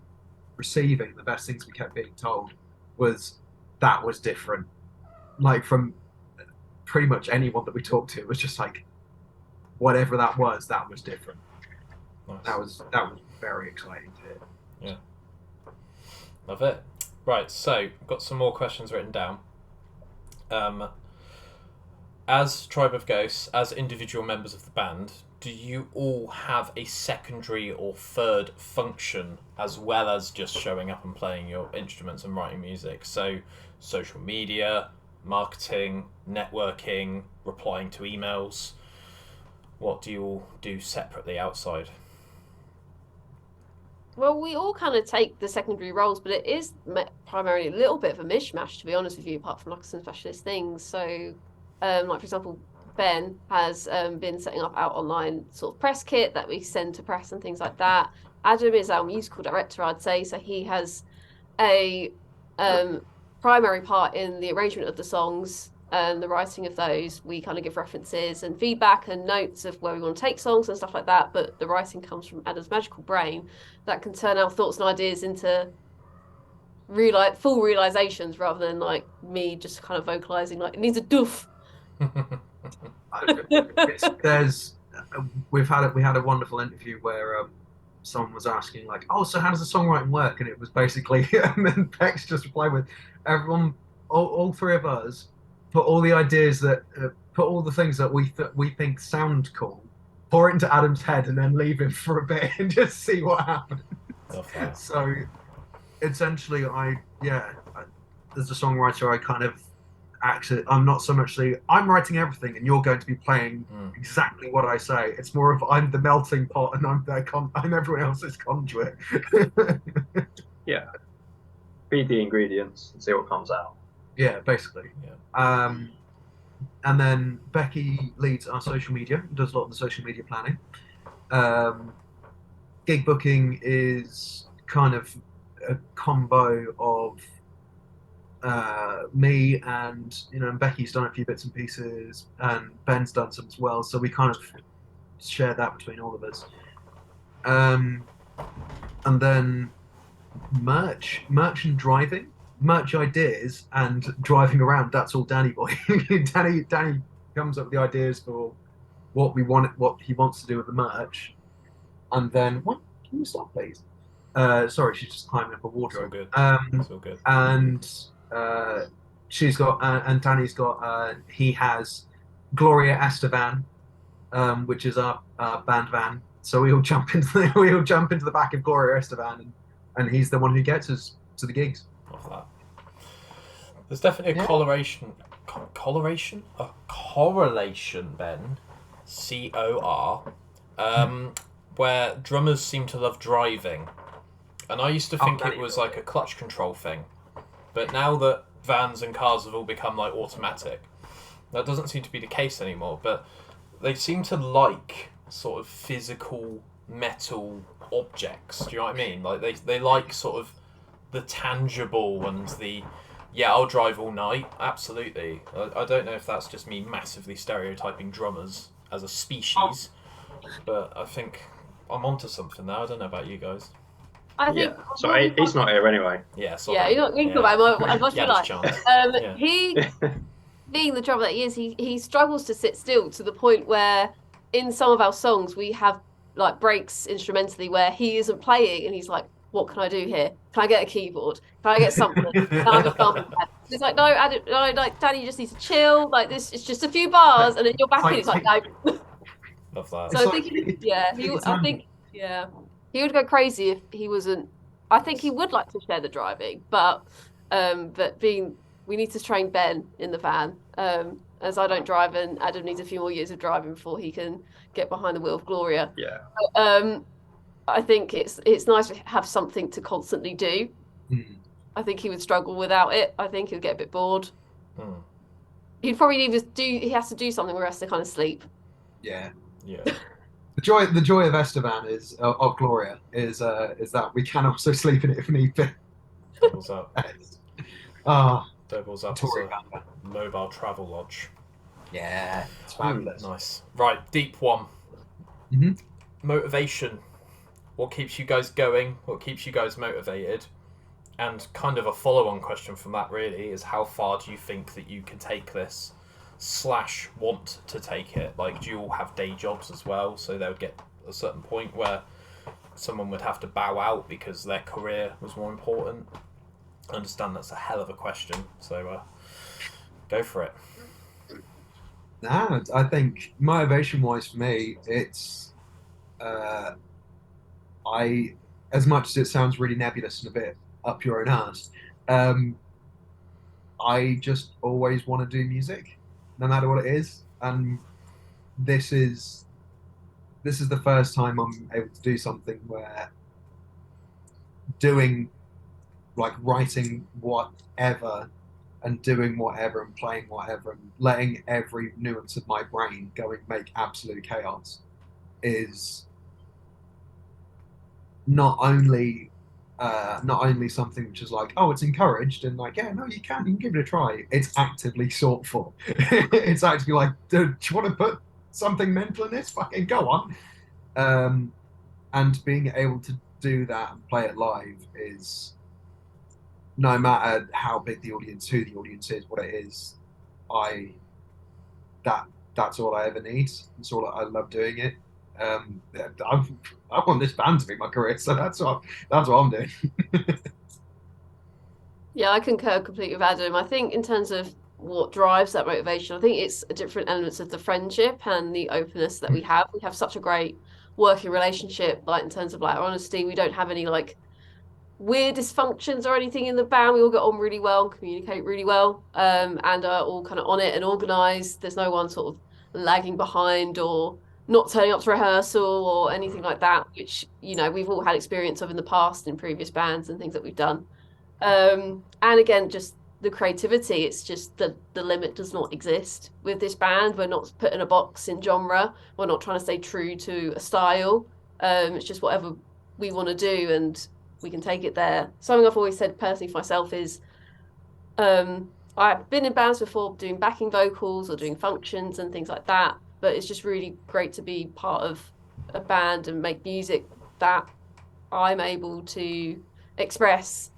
receiving, the best things we kept being told was that was different. Like from pretty much anyone that we talked to, it was just like, whatever that was different. Nice. That was very exciting to hear. Yeah. Love it. Right, so I've got some more questions written down. As Tribe of Ghosts, as individual members of the band, do you all have a secondary or third function as well as just showing up and playing your instruments and writing music? So social media, marketing, networking, replying to emails. What do you all do separately outside? Well, we all kind of take the secondary roles, but it is primarily a little bit of a mishmash, to be honest with you, apart from like some specialist things. So, like for example, Ben has been setting up our online sort of press kit that we send to press and things like that. Adam is our musical director, I'd say, so he has a primary part in the arrangement of the songs and the writing of those. We kind of give references and feedback and notes of where we want to take songs and stuff like that. But the writing comes from Adam's magical brain that can turn our thoughts and ideas into full realizations rather than like me just kind of vocalizing like it needs a doof. We had a wonderful interview where someone was asking like, oh, so how does the songwriting work? And it was basically, and then Bex just replied with, everyone, all three of us, put all the ideas put all the things that we think sound cool, pour it into Adam's head, and then leave him for a bit and just see what happens. Okay. So essentially, as a songwriter, I kind of I'm not so much I'm writing everything and you're going to be playing exactly what I say. It's more of I'm the melting pot and I'm everyone else's conduit. Yeah. Feed the ingredients and see what comes out. Yeah, basically. Yeah. And then Becky leads our social media, does a lot of the social media planning. Gig booking is kind of a combo of me and Becky's done a few bits and pieces, and Ben's done some as well. So we kind of share that between all of us. And then merch and driving, merch ideas and driving around. That's all Danny boy. Danny comes up with the ideas for what he wants to do with the merch, and then what? Can you stop, please? Sorry, she's just climbing up a wardrobe. It's all good. It's all good. And she's got and Danny's got he has Gloria Estevan, which is our band van. So we all jump into the back of Gloria Estevan, and he's the one who gets us to the gigs. Love that. There's definitely a correlation, Ben, COR, where drummers seem to love driving, and I used to think it was like a clutch control thing. But now that vans and cars have all become like automatic, that doesn't seem to be the case anymore. But they seem to like sort of physical metal objects. Do you know what I mean? Like they like sort of the tangible and the I'll drive all night. Absolutely. I don't know if that's just me massively stereotyping drummers as a species, but I think I'm onto something there. I don't know about you guys. I think. Yeah. So he's not here anyway. Yeah. You're not going to about him as much as you like. He, being the drummer that he is, he struggles to sit still to the point where, in some of our songs, we have like breaks instrumentally where he isn't playing and he's like, "What can I do here? Can I get a keyboard? Can I get something? Can I get something?" He's like, "No, like Danny, you just need to chill. Like this, it's just a few bars, and then you're back in." It's like, "No." Love that. So I think he would go crazy if he wasn't. I think he would like to share the driving, but we need to train Ben in the van, as I don't drive, and Adam needs a few more years of driving before he can get behind the wheel of Gloria. Yeah. I think it's nice to have something to constantly do. I think he would struggle without it. I think he'd get a bit bored. He'd probably he has to do something where he has to kind of sleep. Yeah. Yeah. The joy of Esteban of Gloria is that we can also sleep in it if need be. Doubles up. Doubles up as Tory a mobile travel lodge. Yeah, it's fabulous. Nice. Right, deep one. Motivation. What keeps you guys going? What keeps you guys motivated? And kind of a follow-on question from that really is, how far do you think that you can take this / want to take it? Like, do you all have day jobs as well? So there would get a certain point where someone would have to bow out because their career was more important. I understand that's a hell of a question, so go for it. Nah, I think motivation-wise for me, it's as much as it sounds really nebulous and a bit up your own arse, I just always want to do music, no matter what it is, and this is the first time I'm able to do something where doing, like, writing whatever and doing whatever and playing whatever and letting every nuance of my brain go and make absolute chaos is not only not only something which is like, oh, it's encouraged and like, yeah, no, you can give it a try. It's actively sought for. It's actually like, do you want to put something mental in this? Fucking go on. And being able to do that and play it live is, no matter how big the audience, who the audience is, what it is, that's all I ever need. That's all I love doing it. I want this band to be my career, so that's what I'm doing. Yeah, I concur completely with Adam. I think in terms of what drives that motivation, I think it's different elements of the friendship and the openness that we have. We have such a great working relationship, like in terms of like our honesty. We don't have any like weird dysfunctions or anything in the band. We all get on really well and communicate really well, and are all kind of on it and organized. There's no one sort of lagging behind or not turning up to rehearsal or anything like that, which, you know, we've all had experience of in the past in previous bands and things that we've done. And again, just the creativity, it's just the limit does not exist with this band. We're not put in a box in genre. We're not trying to stay true to a style. It's just whatever we want to do and we can take it there. Something I've always said personally for myself is I've been in bands before doing backing vocals or doing functions and things like that, but it's just really great to be part of a band and make music that I'm able to express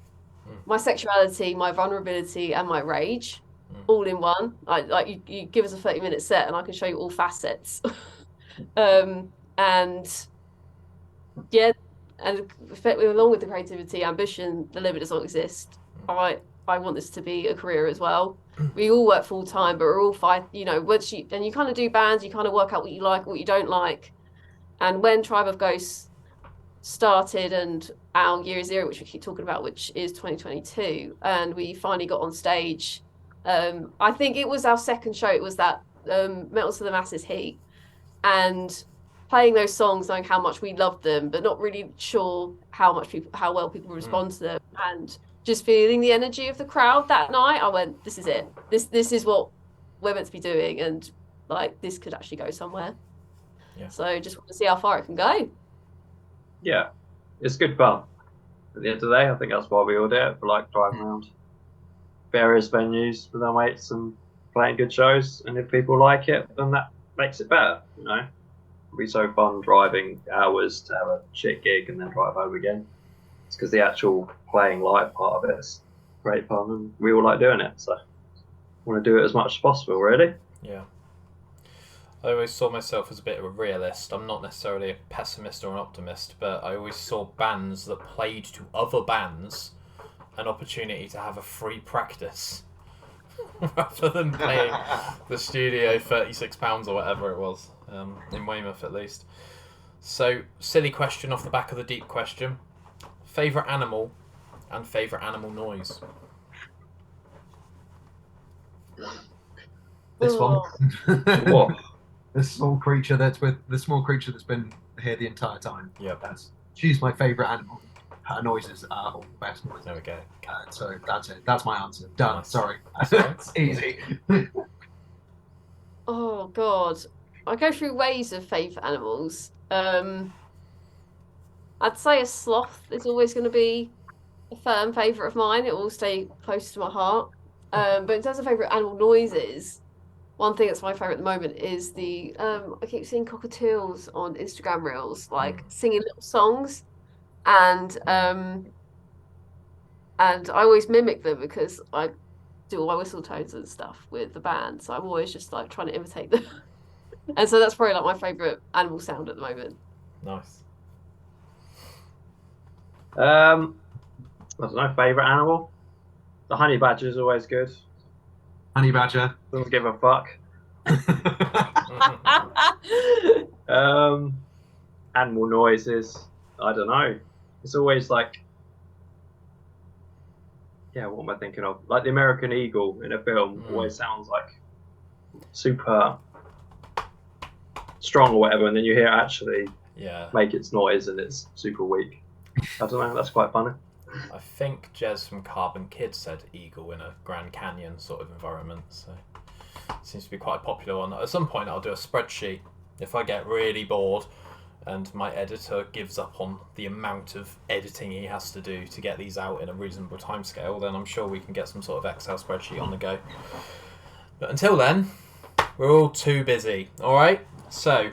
my sexuality, my vulnerability, and my rage all in one. Like you give us a 30-minute set and I can show you all facets. And yeah, and along with the creativity, ambition, the limit does not exist. I want this to be a career as well. We all work full time, but we're all you know, and you kind of do bands, you kind of work out what you like, what you don't like. And when Tribe of Ghosts started and our year zero, which we keep talking about, which is 2022, and we finally got on stage, I think it was our second show. It was that Metal to the Masses Heat, and playing those songs, knowing how much we loved them, but not really sure how well people respond to them, and just feeling the energy of the crowd that night, I went, this is it. This is what we're meant to be doing, and like this could actually go somewhere. Yeah. So just want to see how far it can go. Yeah, it's good fun. At the end of the day, I think that's why we all do it. We like driving around various venues with our mates and playing good shows. And if people like it, then that makes it better. You know, it'd be so fun driving hours to have a shit gig and then drive home again. It's because the actual playing live part of it is great fun, and we all like doing it. So I want to do it as much as possible, really. Yeah. I always saw myself as a bit of a realist. I'm not necessarily a pessimist or an optimist, but I always saw bands that played to other bands an opportunity to have a free practice rather than paying the studio £36 or whatever it was, in Weymouth at least. So, silly question off the back of the deep question. Favourite animal and favourite animal noise? This one. What? The small creature that's been here the entire time. Yeah, she's my favourite animal. Her noises are all the best noises. There we go. So that's it. That's my answer. Done. Nice. Sorry. It's easy. Oh God, I go through waves of favourite animals. I'd say a sloth is always going to be a firm favourite of mine. It will stay close to my heart. But in terms of favourite animal noises, one thing that's my favourite at the moment is the I keep seeing cockatiels on Instagram Reels, like singing little songs, and I always mimic them because I do all my whistle tones and stuff with the band, so I'm always just like trying to imitate them. And so that's probably like my favourite animal sound at the moment. Nice. I don't know, favourite animal? The honey badger is always good. Honey badger. Doesn't give a fuck. Animal noises. I don't know. It's always like, yeah, what am I thinking of? Like the American eagle in a film always sounds like super strong or whatever, and then you hear it actually make its noise and it's super weak. I don't know, that's quite funny. I think Jez from Carbon Kid said eagle in a Grand Canyon sort of environment, so it seems to be quite a popular one. At some point I'll do a spreadsheet if I get really bored and my editor gives up on the amount of editing he has to do to get these out in a reasonable timescale, then I'm sure we can get some sort of Excel spreadsheet on the go. But until then, we're all too busy. All right. So,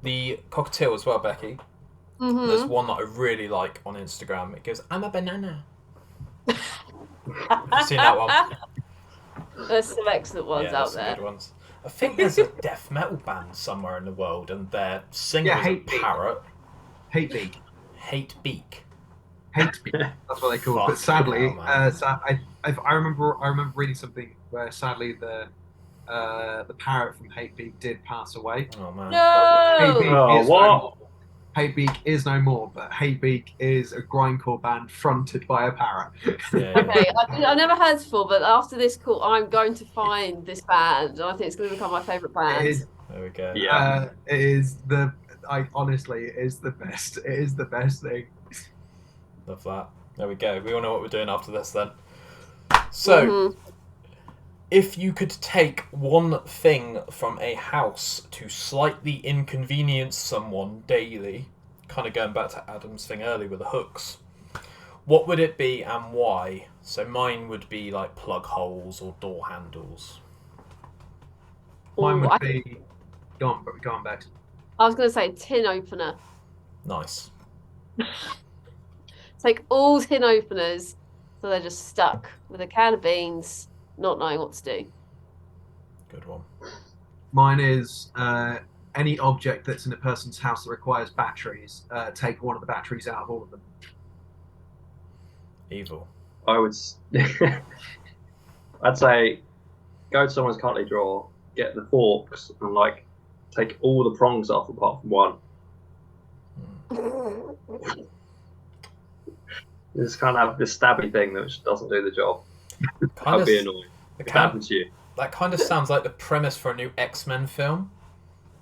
the cockatiel as well, Becky. Mm-hmm. There's one that I really like on Instagram. It goes, "I'm a banana." Have you seen that one? There's some excellent ones Yeah, out there's some there. good ones. I think there's a death metal band somewhere in the world, and their singer Yeah, is a Hate Beak. parrot. Hate Beak. Hate Beak. Hate Beak. That's what they call it. But Fucking sadly, hell, man. I remember reading something where sadly the parrot from Hate Beak did pass away. Oh man. Hate No. Beak Oh, is what? no more. Hate Beak is no more, but Hate Beak is a grindcore band fronted by a parrot. Yeah, Okay, I've never heard it before, but after this call, I'm going to find this band, and I think it's going to become my favourite band. It is, There we go. Yeah. it is honestly, it is the best. It is the best thing. Love that. There we go. We all know what we're doing after this then. So, Mhm. if you could take one thing from a house to slightly inconvenience someone daily, kind of going back to Adam's thing earlier with the hooks, what would it be and why? So mine would be like plug holes or door handles. Mine Ooh, would be. Go on, Bex. I was going to say tin opener. Nice. Take all tin openers, so they're just stuck with a can of beans, not knowing what to do. Good one. Mine is any object that's in a person's house that requires batteries. Take one of the batteries out of all of them. Evil. I would. I'd say go to someone's cutlery drawer, get the forks, and like take all the prongs off apart from one. Just kind of have this stabby thing that just doesn't do the job. Kind I'd of, be annoyed if it happened to you. that kind of sounds like the premise for a new X-Men film.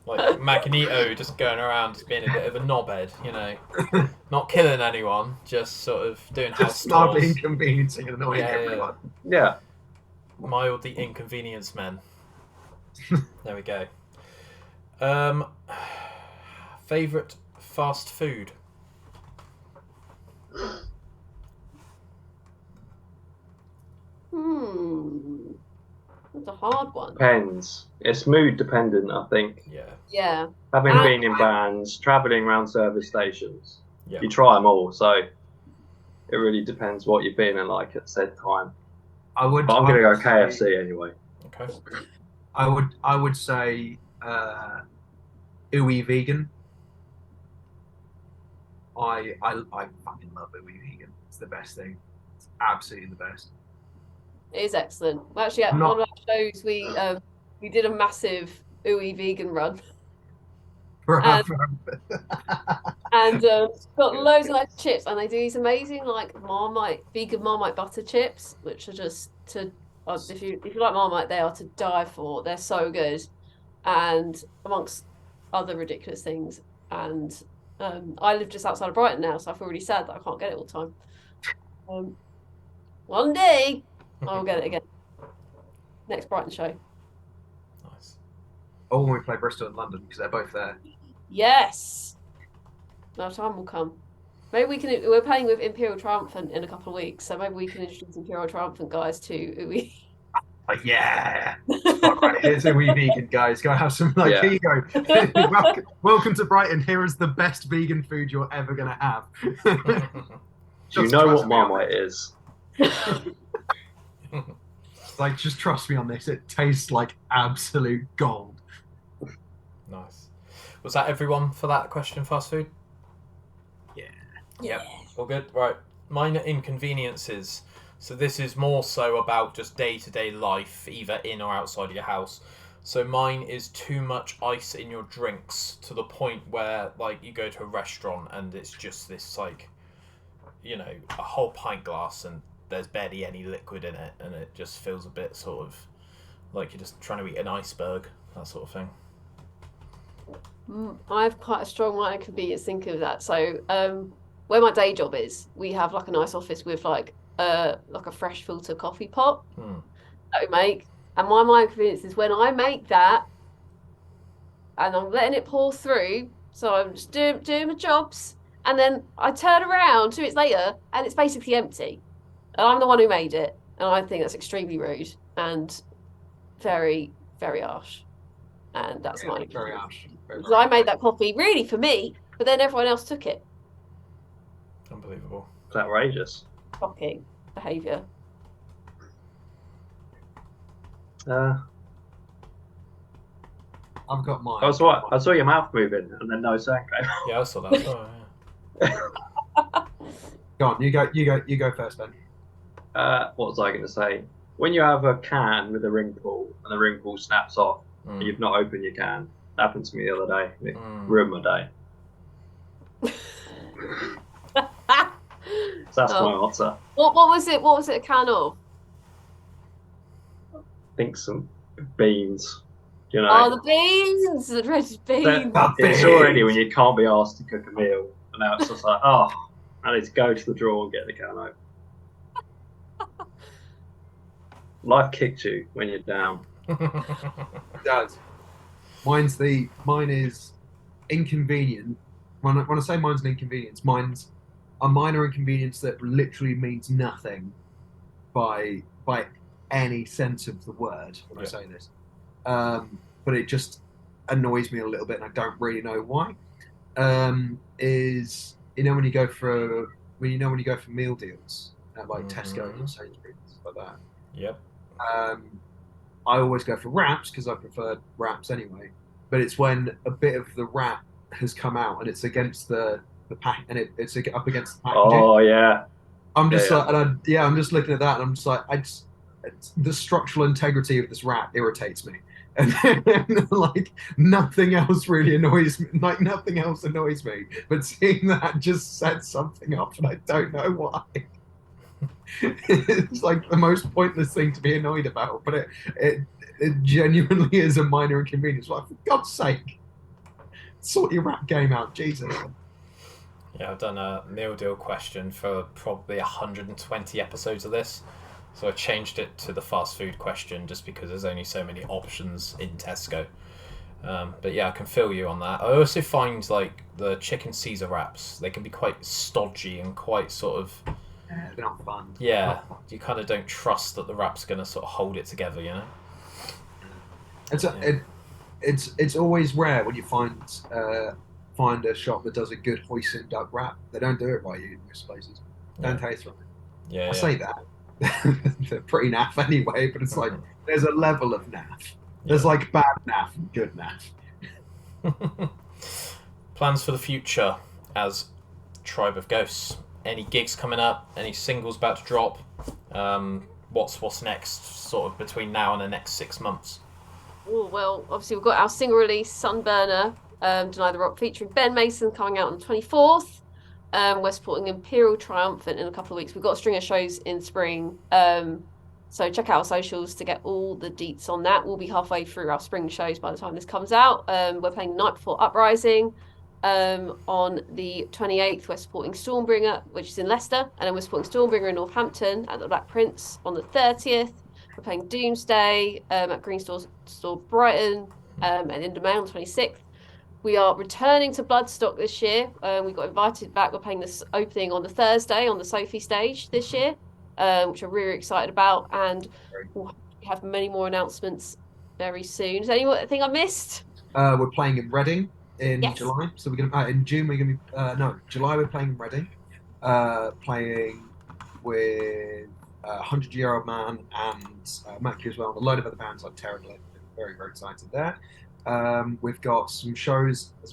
Like Magneto just going around just being a bit of a knobhead, you know. Not killing anyone, just sort of doing house Just mildly chores. inconveniencing and annoying Yeah, yeah. everyone. Yeah. Mildly inconvenience men. There we go. Favorite fast food? That's a hard one. Depends. It's mood dependent, I think. Yeah. Yeah. Having been in bands, travelling around service stations, Yeah. you try them all. So it really depends what you're feeling like at said time. I would. But I'm going to I go would say- KFC anyway. Okay. I would say ooey vegan. I fucking love ooey vegan. It's the best thing. It's absolutely the best. It is excellent. Well, actually, at I'm one not- of our shows, we did a massive ooey vegan run, and got loads of nice chips. And they do these amazing like vegan Marmite butter chips, which are just to if you like Marmite, they are to die for. They're so good, and amongst other ridiculous things. And I live just outside of Brighton now, so I feel really sad that I can't get it all the time. One day I'll get it again. Next Brighton show. Nice. or when we play Bristol and London, because they're both there. Yes. No, time will come. Maybe we can. We're playing with Imperial Triumphant in a couple of weeks, so maybe we can introduce Imperial Triumphant guys to Uwe. Like, yeah, right, here's a wee vegan, guys. Go have some, like, Yeah. here you go. welcome to Brighton. Here is the best vegan food you're ever going to have. Do you Just know trust what me on Marmite it. is? Like, just trust me on this. It tastes like absolute gold. Nice. Was that everyone for that question, fast food? Yeah. Yep. All good. Right. Minor inconveniences. So this is more so about just day-to-day life, either in or outside of your house. So mine is too much ice in your drinks to the point where, like, you go to a restaurant and it's just this, like, you know, a whole pint glass and there's barely any liquid in it, and it just feels a bit sort of like you're just trying to eat an iceberg, that sort of thing. I have quite a strong minor inconvenience thinking of that. So, where my day job is, we have like a nice office with like a fresh filter coffee pot that we make. And my minor inconvenience is when I make that, and I'm letting it pour through. So I'm just doing my jobs, and then I turn around 2 minutes later, and it's basically empty, and I'm the one who made it, and I think that's extremely rude and very, very harsh. And that's my very harsh. because I made that coffee really for me, but then everyone else took it. Unbelievable. It's outrageous. Shocking behaviour. I've got mine. I saw your mouth moving, and then no sound came. Yeah, I saw that as well. Yeah. Go on, you go first, Ben. What was I going to say? When you have a can with a ring pull and the ring pull snaps off, and you've not opened your can, that happened to me the other day. It ruined my day. So that's my answer. What was it? What was it a can of? I think some beans. You know. Oh, the beans! The dreaded beans. It's already when you can't be asked to cook a meal, and now it's just like, oh, I need to go to the drawer and get the can open. Life kicked you when you're down. It does. Mine is inconvenient. When I say mine's an inconvenience, mine's a minor inconvenience that literally means nothing by any sense of the word when I say this. But it just annoys me a little bit, and I don't really know why. Is when you go for meal deals at like Tesco or Sainsbury's, stuff like that. Yep. I always go for wraps because I prefer wraps anyway. But it's when a bit of the wrap has come out and it's against the pack, and it's up against the packaging. Oh yeah. I'm just I'm just looking at that, and I'm just like, the structural integrity of this wrap irritates me, and like nothing else really annoys me. Like nothing else annoys me, but seeing that just sets something up, and I don't know why. It's like the most pointless thing to be annoyed about, but it genuinely is a minor inconvenience. Like, for God's sake, sort your rap game out, Jesus. Yeah, I've done a meal deal question for probably 120 episodes of this, so I changed it to the fast food question just because there's only so many options in Tesco. But yeah, I can feel you on that. I also find like the chicken Caesar wraps, they can be quite stodgy and quite sort of... They're not fun. Yeah, you kind of don't trust that the wrap's going to sort of hold it together, you know? It's always rare when you find a shop that does a good hoisin duck wrap. They don't do it right in most places. Don't taste right. Yeah, I say that. They're pretty naff anyway, but it's like there's a level of naff. There's like bad naff and good naff. Plans for the future as Tribe of Ghosts. Any gigs coming up? Any singles about to drop? What's next, sort of between now and the next 6 months? Oh, well, obviously we've got our single release, Sunburner, Deny the Rock, featuring Ben Mason, coming out on the 24th. We're supporting Imperial Triumphant in a couple of weeks. We've got a string of shows in spring. So check out our socials to get all the deets on that. We'll be halfway through our spring shows by the time this comes out. We're playing Night Before Uprising. On the 28th, we're supporting Stormbringer, which is in Leicester, and then we're supporting Stormbringer in Northampton at the Black Prince on the 30th. We're playing Doomsday at Green Store Brighton and in May on the 26th. We are returning to Bloodstock this year. We got invited back. We're playing this opening on the Thursday on the Sophie stage this year, which I'm really excited about, and we'll have many more announcements very soon. Is there anything I missed? We're playing in Reading in July, so we're gonna in June we're gonna be July we're playing in Reading, playing with 100-Year-Old Man and Mercury as well, and a load of other bands like Terribly. Very, very excited there. We've got some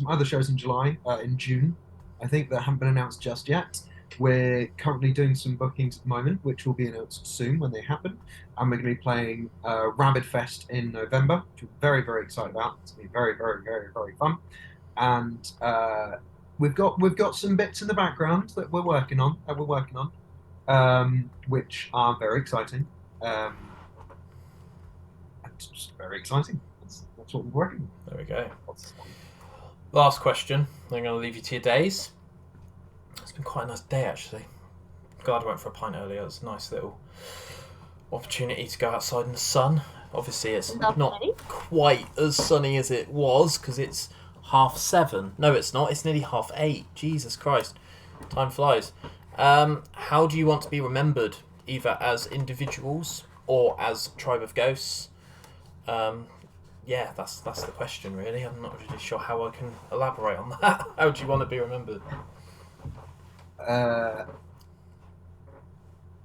other shows in June, I think, that haven't been announced just yet. We're currently doing some bookings at the moment, which will be announced soon when they happen. And we're going to be playing Rabid Fest in November, which we're very, very excited about. It's going to be very, very, very, very fun. And we've got some bits in the background that we're working on, which are very exciting. It's just very exciting. That's what we're working on. There we go. Last question. I'm going to leave you to your days. It's been quite a nice day, actually. Glad I went for a pint earlier. It's a nice little opportunity to go outside in the sun Obviously, it's Lovely. not quite as sunny as it was because it's 7:30. No, it's not. It's nearly 8:30. Jesus Christ. Time flies. How do you want to be remembered? Either as individuals or as Tribe of Ghosts? Yeah, that's the question, really. I'm not really sure how I can elaborate on that. How do you want to be remembered?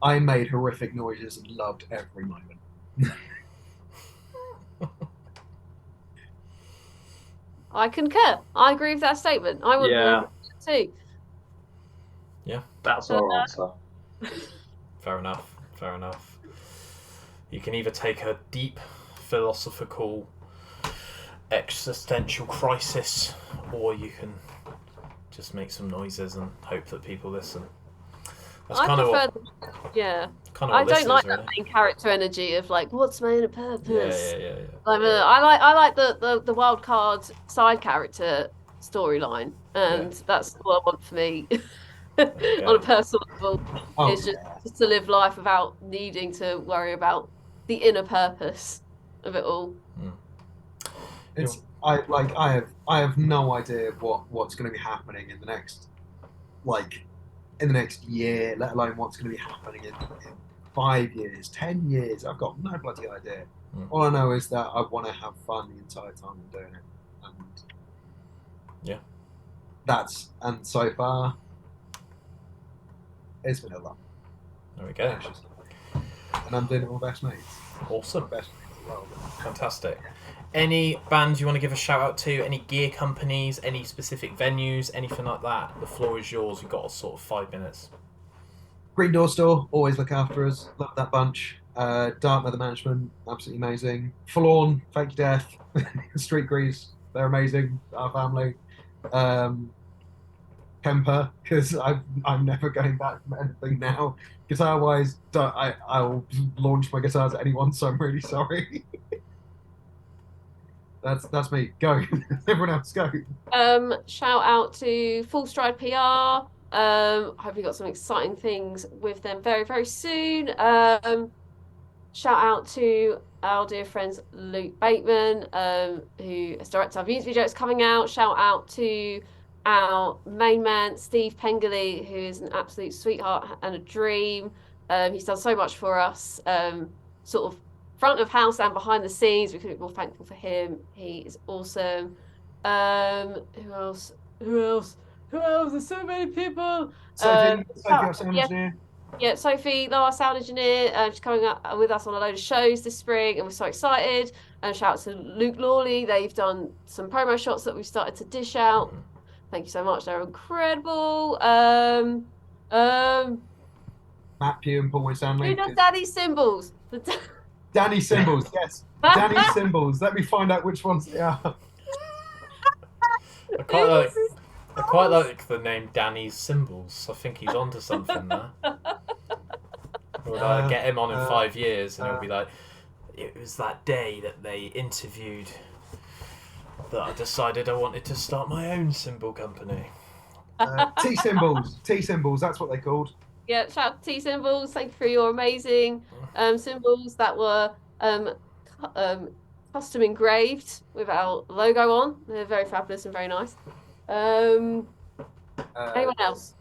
I made horrific noises and loved every moment. I concur. I agree with that statement. I would Yeah. too. That's our answer. Fair enough. Fair enough. You can either take a deep philosophical existential crisis, or you can just make some noises and hope that people listen. That's I kind of prefer, what, yeah. kind of I what this don't like is, that really. main character energy of like, what's my inner purpose? Yeah. I like the wild card side character storyline, and that's what I want for me on a personal level. Oh, Is just to live life without needing to worry about the inner purpose of it all. it's I have no idea what's going to be happening in the next year, let alone what's going to be happening in 5 years, 10 years. I've got no bloody idea. All I know is that I want to have fun the entire time I'm doing it, and and so far it's been a lot. There we go. And I'm doing it with my best mates. Awesome. Best mates as well. Fantastic. Any bands you want to give a shout out to? Any gear companies? Any specific venues? Anything like that? The floor is yours. You've got sort of 5 minutes. Green Door Store, always look after us. Love that bunch. Dartmouth Management, absolutely amazing. Forlorn, Fake Death, Street Grease, they're amazing. Our family. Kemper, because I'm never going back from anything now. Guitar wise, I'll launch my guitars at anyone, so I'm really sorry. That's me. Go. Everyone else go. Shout out to Full Stride PR. Hope we got some exciting things with them very, very soon. Shout out to our dear friends Luke Bateman, who is director of music videos coming out. Shout out to our main man Steve Pengerly, who is an absolute sweetheart and a dream. He's done so much for us, sort of front of house and behind the scenes. We couldn't be more thankful for him. He is awesome. Who else? There's so many people. Sophie, our sound engineer. Yeah, Sophie, our sound engineer, she's coming up with us on a load of shows this spring, and we're so excited. And shout out to Luke Lawley. They've done some promo shots that we've started to dish out. Thank you so much. They're incredible. Matt Pugh and Paul Stanley. Who does Daddy Symbols? Danny Symbols, yes. Danny Symbols. Let me find out which ones they are. I quite like the name Danny's Symbols. I think he's onto something there. We'll get him on in 5 years, and he'll be like, "It was that day that they interviewed that I decided I wanted to start my own symbol company." T Symbols. That's what they're called. Yeah, shout out to T Symbols. Thank you for your amazing symbols that were custom engraved with our logo on. They're very fabulous and very nice. Anyone else?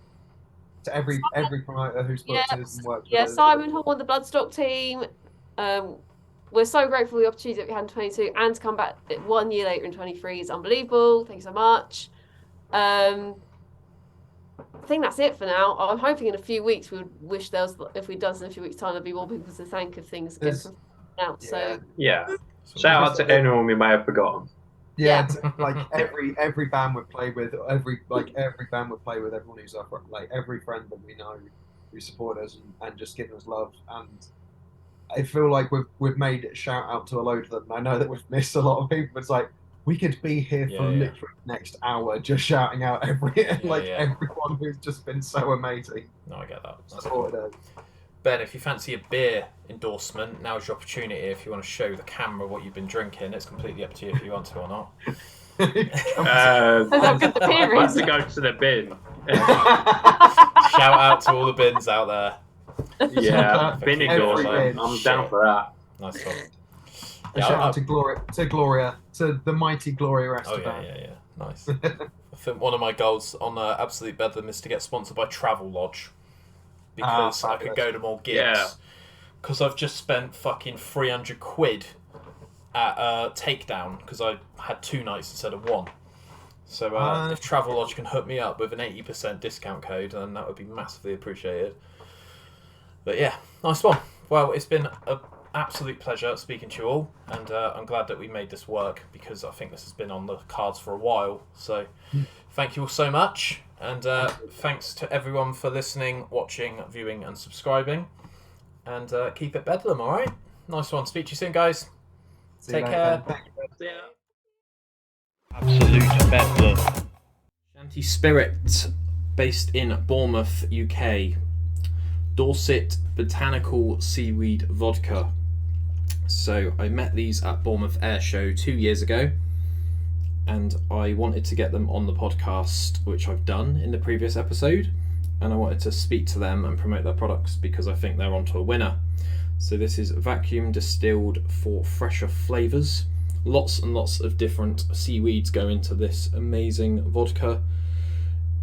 To every promoter who's booked us and worked with us. Simon Hall and the Bloodstock team. We're so grateful for the opportunity that we had in 22 and to come back 1 year later in 23 is unbelievable. Thank you so much. I think that's it for now. I'm hoping in a few weeks we would wish there was, if we'd done this in a few weeks' time, there'd be more people to thank if things get out. So shout out to anyone we may have forgotten. Yeah, like every band we play with, every band we play with, everyone who's up, like every friend that we know who support us and just giving us love. And I feel like we've made a shout out to a load of them. I know that we've missed a lot of people, but it's like we could be here for literally the next hour just shouting out everyone who's just been so amazing. No, I get that. That's supported cool. us. Ben, if you fancy a beer endorsement, now's your opportunity. If you want to show the camera what you've been drinking, it's completely up to you if you want to or not. how good the beer I have is. to go to the bin. Shout out to all the bins out there. Yeah, bin Every endorsement. bin. I'm down for that. Nice one. A shout out to Gloria, to the mighty Gloria Oh Esteban. yeah. Nice. I think one of my goals on Absolute Bedlam is to get sponsored by Travelodge because I could go to more gigs. Yeah. Because I've just spent fucking 300 quid at Takedown because I had 2 nights instead of 1. So if Travelodge can hook me up with an 80% discount code, then that would be massively appreciated. But yeah, nice one. Well, it's been an absolute pleasure speaking to you all, and I'm glad that we made this work because I think this has been on the cards for a while. So thank you all so much, and thanks to everyone for listening, watching, viewing, and subscribing. And keep it Bedlam, all right? Nice one. Speak to you soon, guys. Take care. Absolute Bedlam. Shanty Spirit, based in Bournemouth, UK. Dorset Botanical Seaweed Vodka. So I met these at Bournemouth Air Show 2 years ago, and I wanted to get them on the podcast, which I've done in the previous episode, and I wanted to speak to them and promote their products because I think they're onto a winner. So this is vacuum distilled for fresher flavours. Lots and lots of different seaweeds go into this amazing vodka.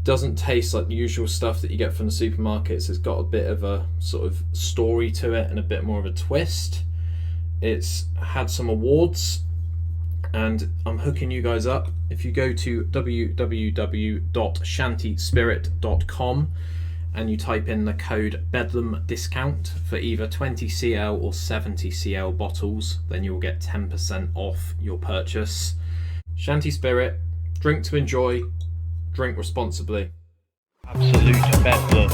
Doesn't taste like the usual stuff that you get from the supermarkets. It's got a bit of a sort of story to it and a bit more of a twist. It's had some awards, and I'm hooking you guys up. If you go to www.shantyspirit.com and you type in the code Bedlam discount for either 20cl or 70cl bottles, then you'll get 10% off your purchase. Shanty Spirit, drink to enjoy, drink responsibly. Absolute Bedlam.